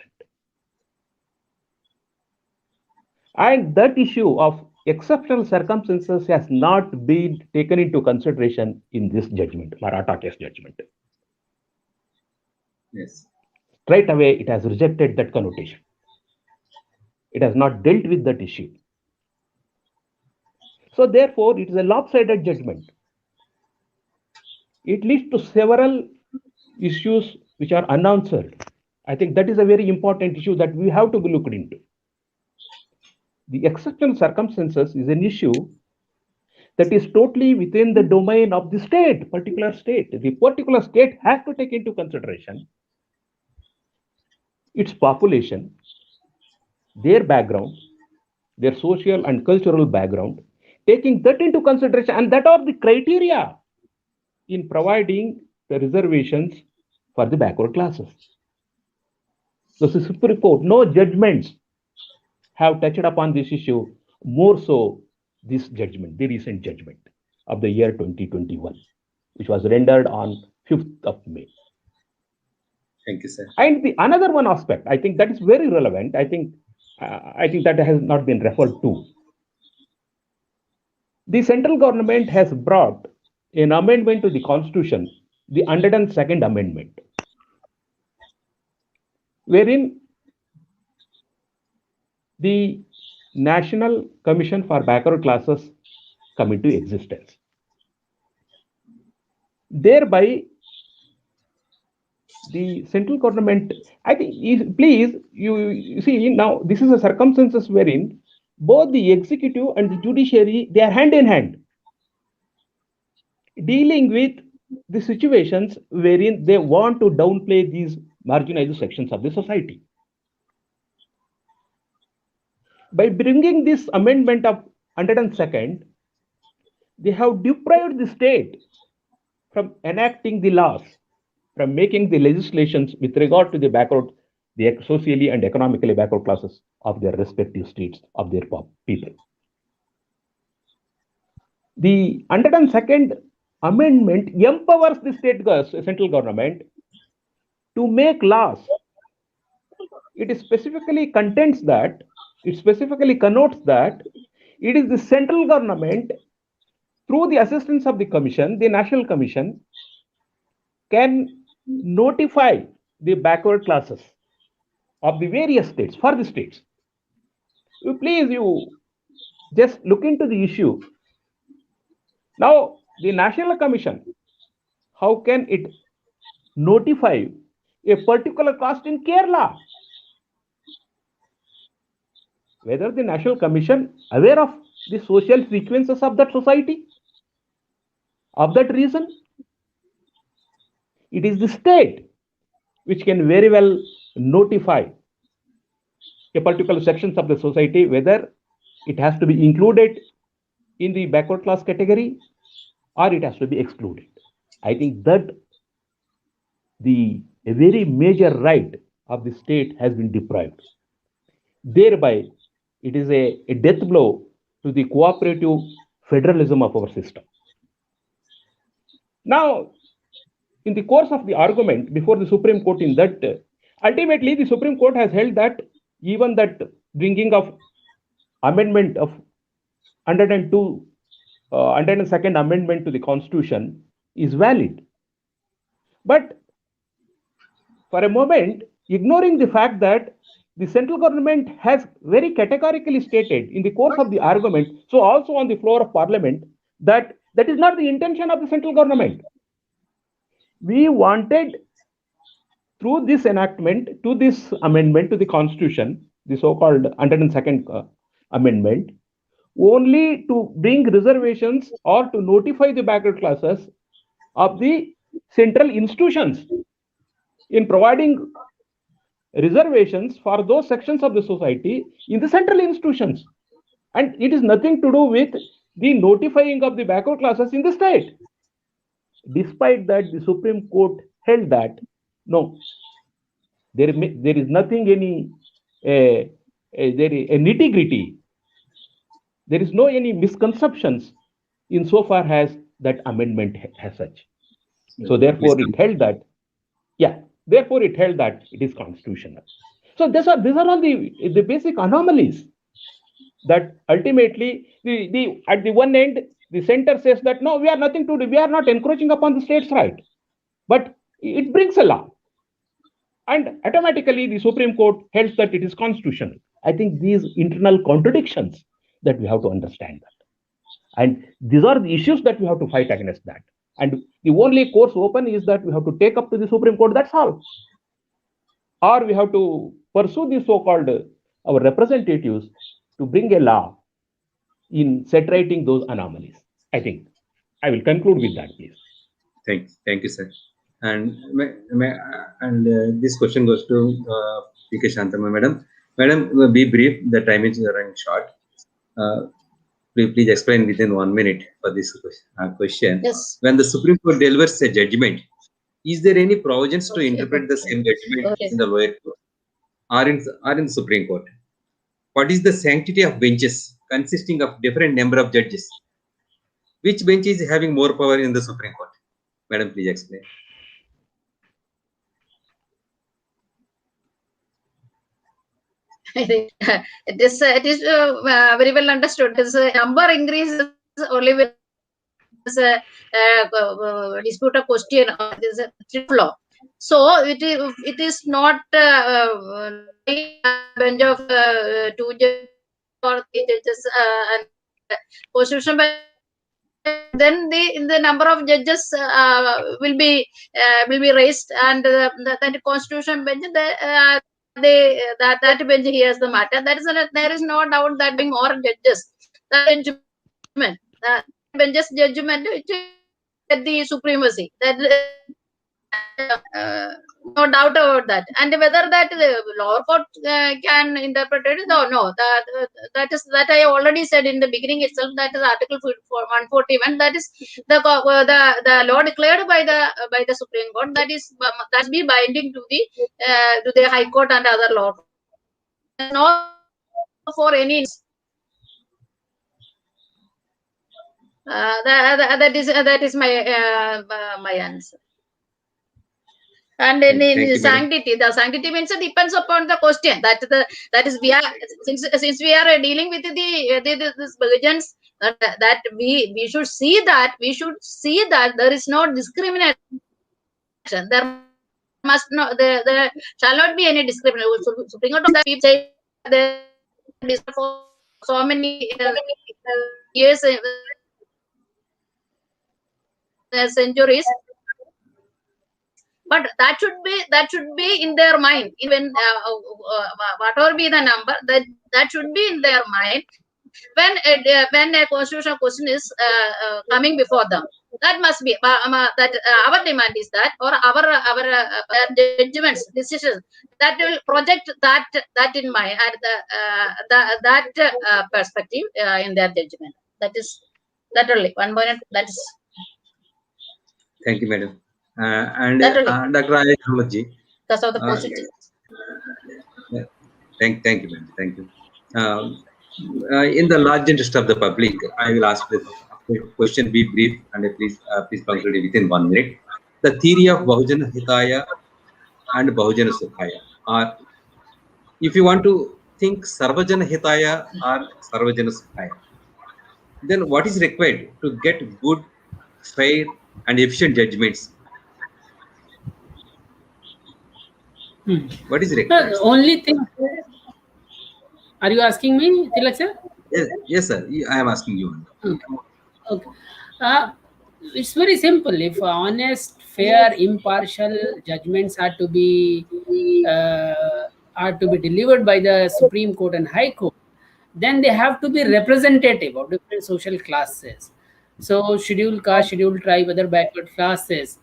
And that issue of exceptional circumstances has not been taken into consideration in this judgment, Maratha case judgment. Yes. Straight away, it has rejected that connotation. It has not dealt with that issue. So therefore, it is a lopsided judgment. It leads to several issues which are unanswered. I think that is a very important issue that we have to be looked into. The exceptional circumstances is an issue that is totally within the domain of the state, particular state. The particular state has to take into consideration its population, their background, their social and cultural background, taking that into consideration, and that are the criteria in providing the reservations for the backward classes. So the Supreme Court, no judgments have touched upon this issue, more so this judgment, the recent judgment of the year 2021, which was rendered on 5th of May. Thank you, sir. And the another one aspect, I think that is very relevant. I think that has not been referred to. The central government has brought an amendment to the Constitution, the 102nd Amendment, wherein the National Commission for Backward Classes come into existence. Thereby, the central government, I think, please, you see, now this is a circumstances wherein both the executive and the judiciary, they are hand in hand, dealing with the situations wherein they want to downplay these marginalized sections of the society. By bringing this amendment of 102nd, they have deprived the state from enacting the laws from making the legislations with regard to the backward, the socially and economically backward classes of their respective states, of their people. The 102nd Amendment empowers the central government to make laws. It specifically connotes that it is the central government, through the assistance of the commission, the national commission, can notify the backward classes of the various states, for the states. Please, you just look into the issue. Now, the national commission, how can it notify a particular caste in Kerala? Whether the national commission aware of the social sequences of that society, of that region, it is the state which can very well notify a particular sections of the society whether it has to be included in the backward class category or it has to be excluded. I think that a very major right of the state has been deprived. Thereby, it is a death blow to the cooperative federalism of our system. Now, in the course of the argument before the Supreme Court, in that ultimately the Supreme Court has held that even that bringing of amendment of 102nd Amendment to the Constitution is valid. But for a moment, ignoring the fact that the central government has very categorically stated in the course of the argument, so also on the floor of Parliament, that is not the intention of the central government. We wanted, through this enactment, to this amendment to the Constitution, the so-called 102nd Amendment, only to bring reservations or to notify the backward classes of the central institutions in providing reservations for those sections of the society in the central institutions. And it is nothing to do with the notifying of the backward classes in the state. Despite that, the Supreme Court held that no, there is nothing a nitty-gritty. There is no any misconceptions insofar as that amendment has such. So therefore, it held that it is constitutional. So these are all the basic anomalies that ultimately at the one end the center says that no, we are nothing to do, we are not encroaching upon the state's right, but it brings a law, and automatically the Supreme Court held that it is constitutional. I think these internal contradictions that we have to understand that, and these are the issues that we have to fight against that. And the only course open is that we have to take up to the Supreme Court, that's all. Or we have to pursue the so-called our representatives to bring a law in saturating those anomalies. I think I will conclude with that, please. Thank you, sir. And this question goes to P K Santhamma, madam. Madam, be brief. The time is running short. Please explain within 1 minute for this question. Yes. When the Supreme Court delivers a judgment, is there any provisions to interpret the same judgment in the lower court or in the Supreme Court? What is the sanctity of benches consisting of different number of judges? Which bench is having more power in the Supreme Court? Madam, please explain. I think it is very well understood. This number increases only with dispute a question or this is a flaw. So it is not a bench of 2 judges or 3 judges and constitution bench. Then the number of judges will be raised, and that constitution bench that bench hears the matter. There is no doubt that being more judges, the judgment, bench's judgment, which the supremacy, that No doubt about that. And whether that the lower court can interpret it, no. That I already said in the beginning itself. That is Article 141. That is the law declared by the Supreme Court. That be binding to the High Court and other law. Not for any. That is my answer. And in sanctity, the sanctity means it depends upon the question. That is we are since we are dealing with this Bahujans, that we should see that there is no discrimination. There must not there shall not be any discrimination. Supreme Court of that people say there is for so many years, centuries. But that should be in their mind. Even whatever be the number, that should be in their mind when a constitutional question is coming before them. That must be that our demand is that, or our judgments, decisions that will project that in mind and that perspective in their judgment. That only 1 minute. That is. Thank you, madam. And Dr. Ayaz Ahmad ji. That's all the positive. Thank you, madam. Thank you. In the large interest of the public, I will ask the question. Be brief and please conclude it within 1 minute. The theory of Bahujana Hitaya and Bahujana Sukhaya, or if you want to think Sarvajana Hitaya or Sarvajana Sukhaya, then what is required to get good, fair, and efficient judgments? What is required? The only thing. Are you asking me, Tilak sir? Yes, sir. I am asking you. Okay. It's very simple. If honest, fair, impartial judgments are to be delivered by the Supreme Court and High Court, then they have to be representative of different social classes. So scheduled caste, scheduled tribe, other backward classes.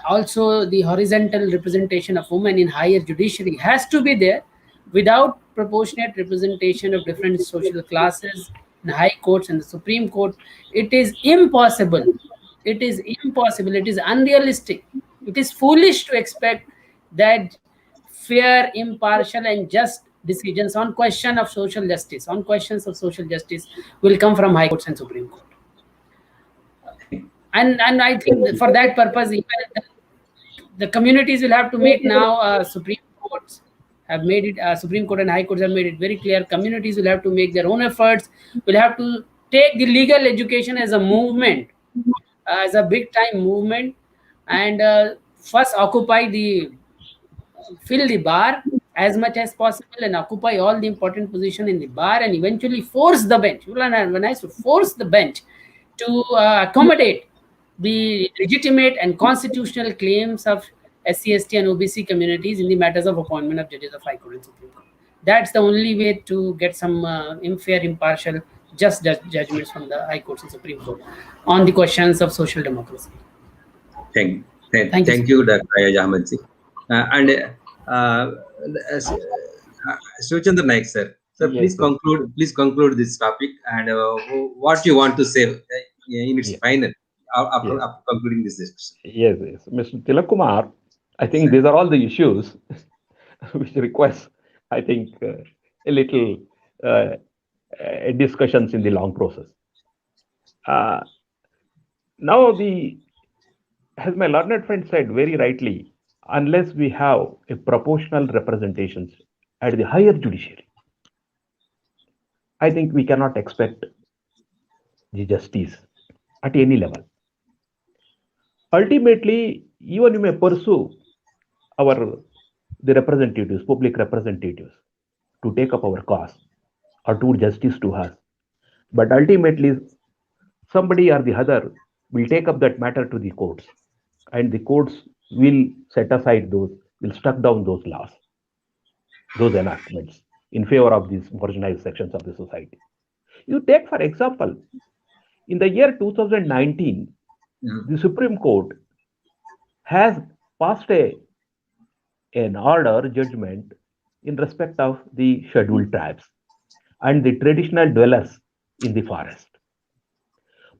Also, the horizontal representation of women in higher judiciary has to be there. Without proportionate representation of different social classes in high courts and the Supreme Court, it is impossible. It is impossible. It is unrealistic. It is foolish to expect that fair, impartial, and just decisions on questions of social justice will come from high courts and Supreme Court. And I think for that purpose, even the communities will have to make now Supreme Courts have made it. Supreme Court and High Courts have made it very clear. Communities will have to make their own efforts. Will have to take the legal education as a movement, as a big time movement, and first fill the bar as much as possible and occupy all the important position in the bar, and eventually force the bench. When I force the bench to accommodate the legitimate and constitutional claims of SC, ST, and OBC communities in the matters of appointment of judges of High Court and Supreme Court. That's the only way to get some fair, impartial, just judgments from the High Courts and Supreme Court on the questions of social democracy. Thank you, Dr. Ayaz Ahmad ji. And Shiva Nayak sir. Sir, yes, please conclude this topic and what you want to say in its final after concluding this discussion. Yes, Mr. Tilak Kumar, I think these are all the issues which requires, I think, a little discussions in the long process. Now, as my learned friend said very rightly, unless we have a proportional representations at the higher judiciary, I think we cannot expect the justice at any level. Ultimately, even you may pursue the representatives, public representatives, to take up our cause or do justice to us. But ultimately, somebody or the other will take up that matter to the courts, and the courts will set aside will struck down those laws, those enactments in favor of these marginalized sections of the society. You take, for example, in the year 2019, the Supreme Court has passed a an order judgment in respect of the scheduled tribes and the traditional dwellers in the forest.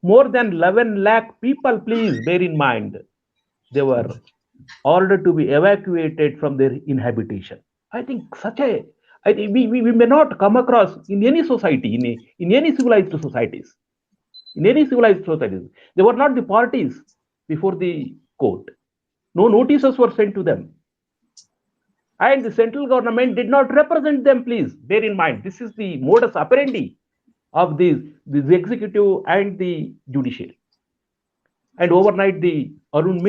More than 11 lakh people, please bear in mind, they were ordered to be evacuated from their inhabitation. I think we may not come across in any society, in any civilized societies. In any civilized societies, they were not the parties before the court. No notices were sent to them. And the central government did not represent them, please bear in mind. This is the modus operandi of the executive and the judiciary. And overnight, the Arun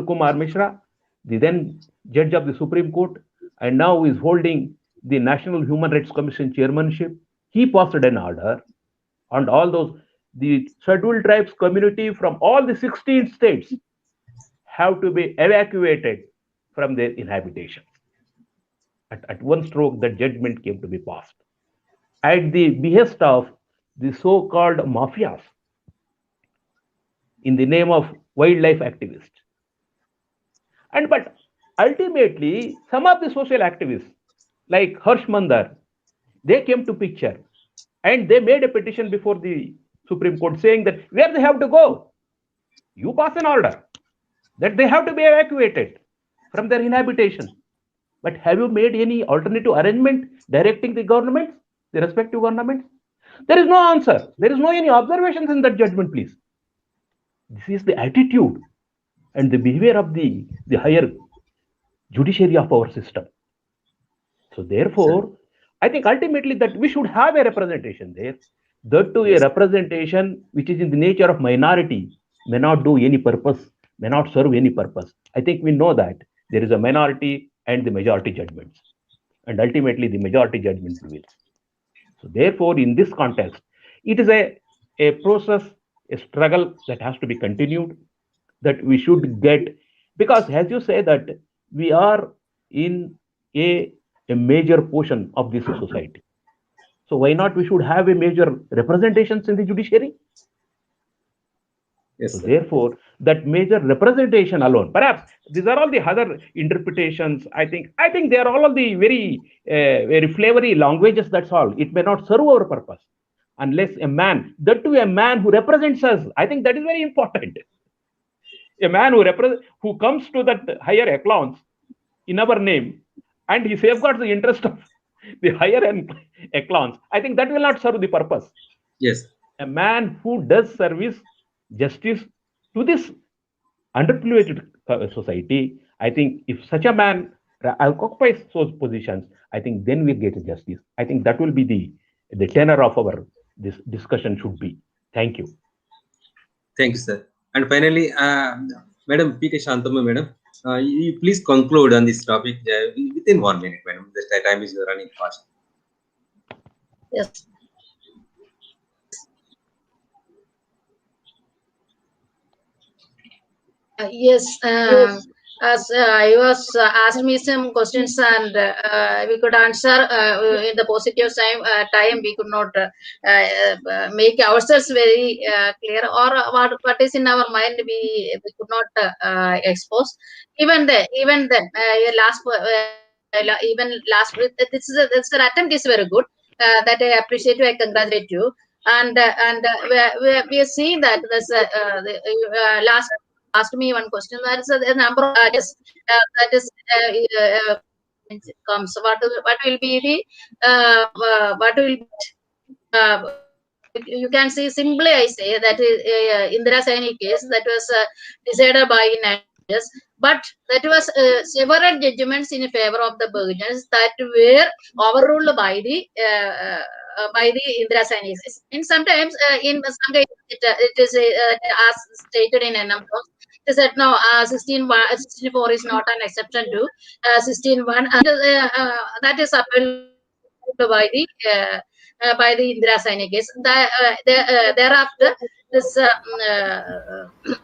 Kumar Mishra, the then judge of the Supreme Court, and now is holding the National Human Rights Commission chairmanship, he passed an order, and all those, the scheduled tribes community from all the 16 states have to be evacuated from their inhabitations. At one stroke, that judgment came to be passed. At the behest of the so-called mafias in the name of wildlife activists. But ultimately, some of the social activists, like Harsh Mandar, they came to picture and they made a petition before the Supreme Court saying that where they have to go, you pass an order that they have to be evacuated from their inhabitation. But have you made any alternative arrangement directing the governments, the respective governments? There is no answer. There is no any observations in that judgment, please. This is the attitude and the behavior of the higher judiciary of our system. So therefore, I think ultimately that we should have a representation there. That too, a representation which is in the nature of minority may not do any purpose, may not serve any purpose. I think we know that there is a minority and the majority judgments. And ultimately, the majority judgment prevails. So therefore, in this context, it is a process, a struggle that has to be continued, that we should get, because as you say that we are in a major portion of this society. So why not we should have a major representations in the judiciary? Yes, so sir. therefore, that major representation alone, perhaps these are all the other interpretations. I think they are all of the very flavory languages. That's all. It may not serve our purpose unless a man, that too a man who represents us. I think that is very important. A man who comes to that higher echelons in our name, and he safeguards the interest of the higher echelons. I think that will not serve the purpose. Yes. A man who does service, justice to this underprivileged society, I think if such a man occupies those positions, I think then we get justice. I think that will be the tenor of our this discussion should be. Thank you. Thank you, sir. And finally, Madam P K Santhamma, Madam, you please conclude on this topic within 1 minute, Madam. The time is running fast. Yes. Yes, as I was asked me some questions and we could answer in the positive time we could not make ourselves very clear, or what is in our mind we could not expose. Even then, even last this attempt is very good. That I appreciate you. I congratulate you. And we are seeing that this last asked me one question. That is a number of that is comes. What will be the what will you can see simply I say that Indira Saini case that was decided by judges, but that was several judgments in favor of the Bahujans that were overruled by the Indira Saini case. And sometimes in some cases it is as stated in a number of. They said no, 64 is not an exception to 16.1, and that is upheld by the Indira Saini case. Thereafter, this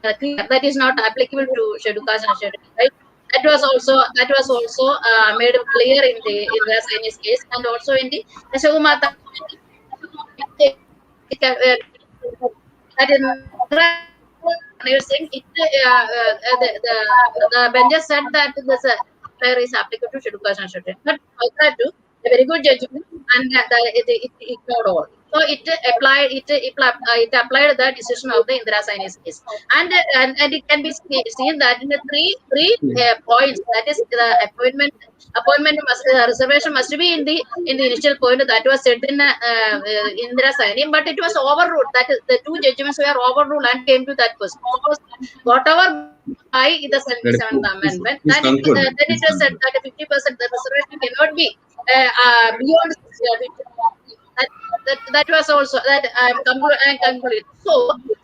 that is not applicable to scheduled caste and scheduled tribe. That was also made clear in the Indira Saini's case, and also in the Ashwamata. That is nursing. The benches said that this entire is applicable to scheduled caste and student. But that too, a very good judgment, and it ignored all. So it applied the decision of the Indira Sainis case, and it can be seen that in the three points, that is the appointment reservation must be in the initial point that was said in Indira Saini, but it was overruled. That is, the two judgments were overruled and came to that person. Whatever by the 77th Amendment, then it was said that 50% the reservation cannot be beyond 60. That was also that I'm concluded. So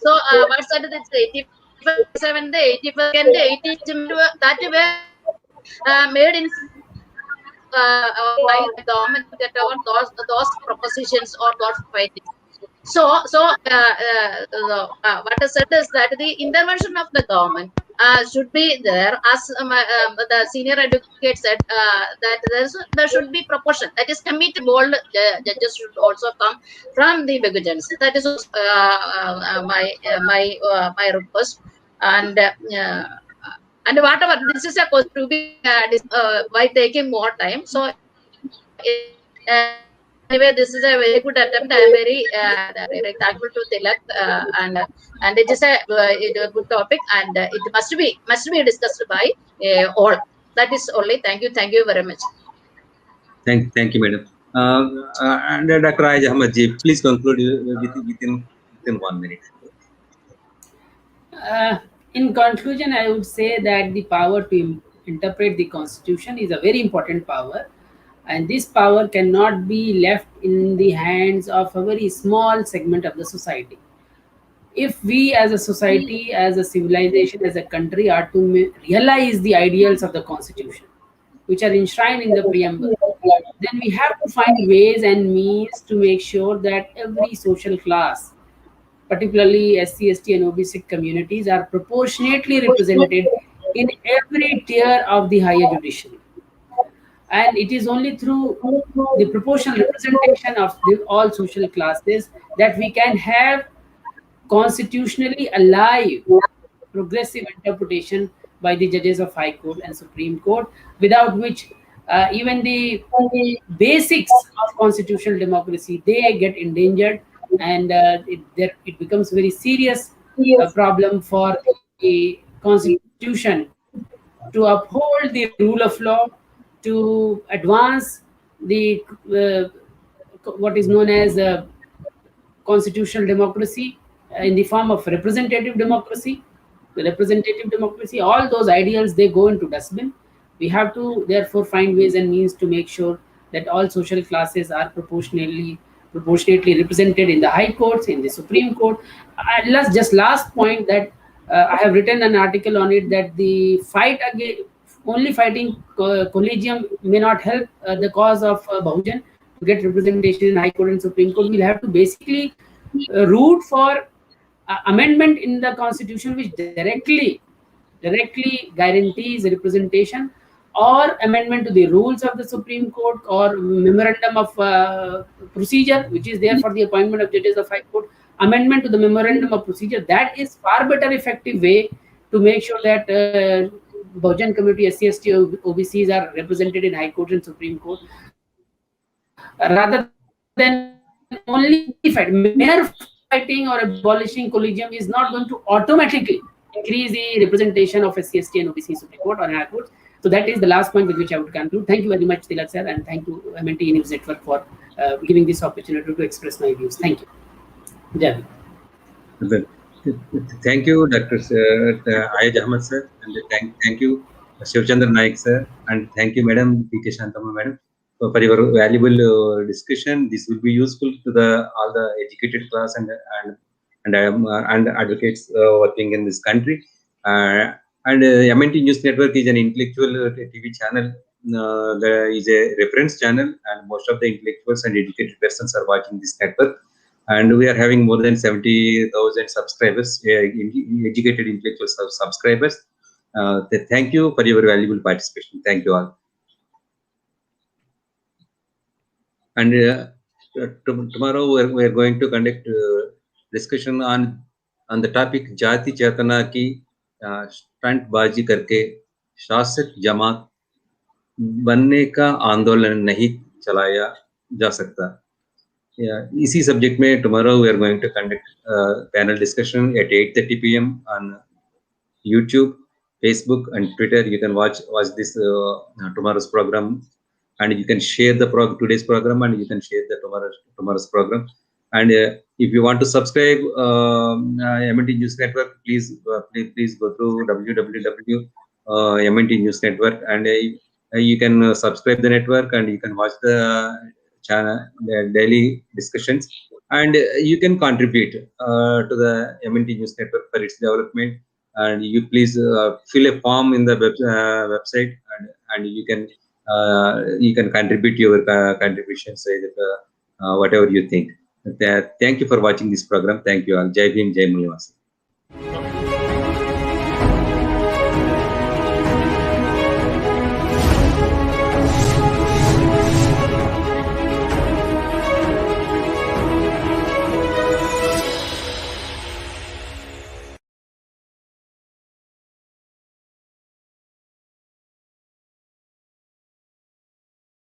what's that? It's 87, the 85, and the 80 that were made in by the government to get over those propositions or those findings. So what is said is that the intervention of the government should be there, as the senior advocate said, that there should be proportion. That is, committee bold judges should also come from the Bahujans. That is my request. And whatever, this is a question to be by taking more time. So anyway, this is a very good attempt. I am very thankful to Tilak, and it is a good topic, and it must be discussed by all. That is only. Thank you very much. Thank you, madam. And Dr. Ayaz Ahmad ji, please conclude within 1 minute. In conclusion, I would say that the power to interpret the Constitution is a very important power, and this power cannot be left in the hands of a very small segment of the society. If we as a society, as a civilization, as a country are to realize the ideals of the Constitution, which are enshrined in the preamble, then we have to find ways and means to make sure that every social class, particularly SC, ST and OBC communities, are proportionately represented in every tier of the higher judiciary. And it is only through the proportional representation of all social classes that we can have constitutionally alive progressive interpretation by the judges of High Court and Supreme Court, without which even the basics of constitutional democracy, they get endangered, and it becomes very serious problem for the Constitution to uphold the rule of law, to advance the what is known as constitutional democracy in the form of representative democracy. The representative democracy, all those ideals, they go into dustbin. We have to therefore find ways and means to make sure that all social classes are proportionately represented in the high courts, in the Supreme Court. Last point, that I have written an article on it, that the fight against only fighting collegium may not help the cause of Bahujan to get representation in High Court and Supreme Court. We'll have to basically root for amendment in the Constitution which directly guarantees representation, or amendment to the rules of the Supreme Court, or memorandum of procedure which is there for the appointment of judges of High Court, amendment to the memorandum of procedure. That is far better effective way to make sure that Bahujan community, SC, ST, OBCs are represented in High Court and Supreme Court, rather than only fight. Mere fighting or abolishing collegium is not going to automatically increase the representation of SC, ST and OBC Supreme Court or High Court. So that is the last point with which I would conclude. Thank you very much, Tilak sir, and thank you MNT News Network for giving this opportunity to express my views. Thank you. Jai. Thank you, Dr. Ayaz Ahmad sir, and thank you, Shiva Nayak sir, and thank you, Madam P K Santhamma madam, for your valuable discussion. This will be useful to all the educated class and advocates working in this country. And MNT News Network is an intellectual TV channel. There is a reference channel, and most of the intellectuals and educated persons are watching this network. And we are having more than 70,000 subscribers, educated intellectual subscribers. Thank you for your valuable participation. Thank you all. And tomorrow we are going to conduct discussion on the topic Jati Chetana ki stunt baji karke शासक जमात बनने का आंदोलन नहीं चलाया जा सकता. इसी subject में tomorrow we are going to conduct panel discussion at 8:30 p.m. on YouTube, Facebook, and Twitter. You can watch this tomorrow's program, and you can share the today's program, and you can share the tomorrow's program. And if you want to subscribe MNT News Network, please go to MNT News Network, and you can subscribe the network, and you can watch the channel, the daily discussions, and you can contribute to the MNT News Network for its development. And you please fill a form in the website, and you can contribute your contributions, whatever you think. Thank you for watching this program. Thank you all. Jai Bhim, Jai Mulnivasi.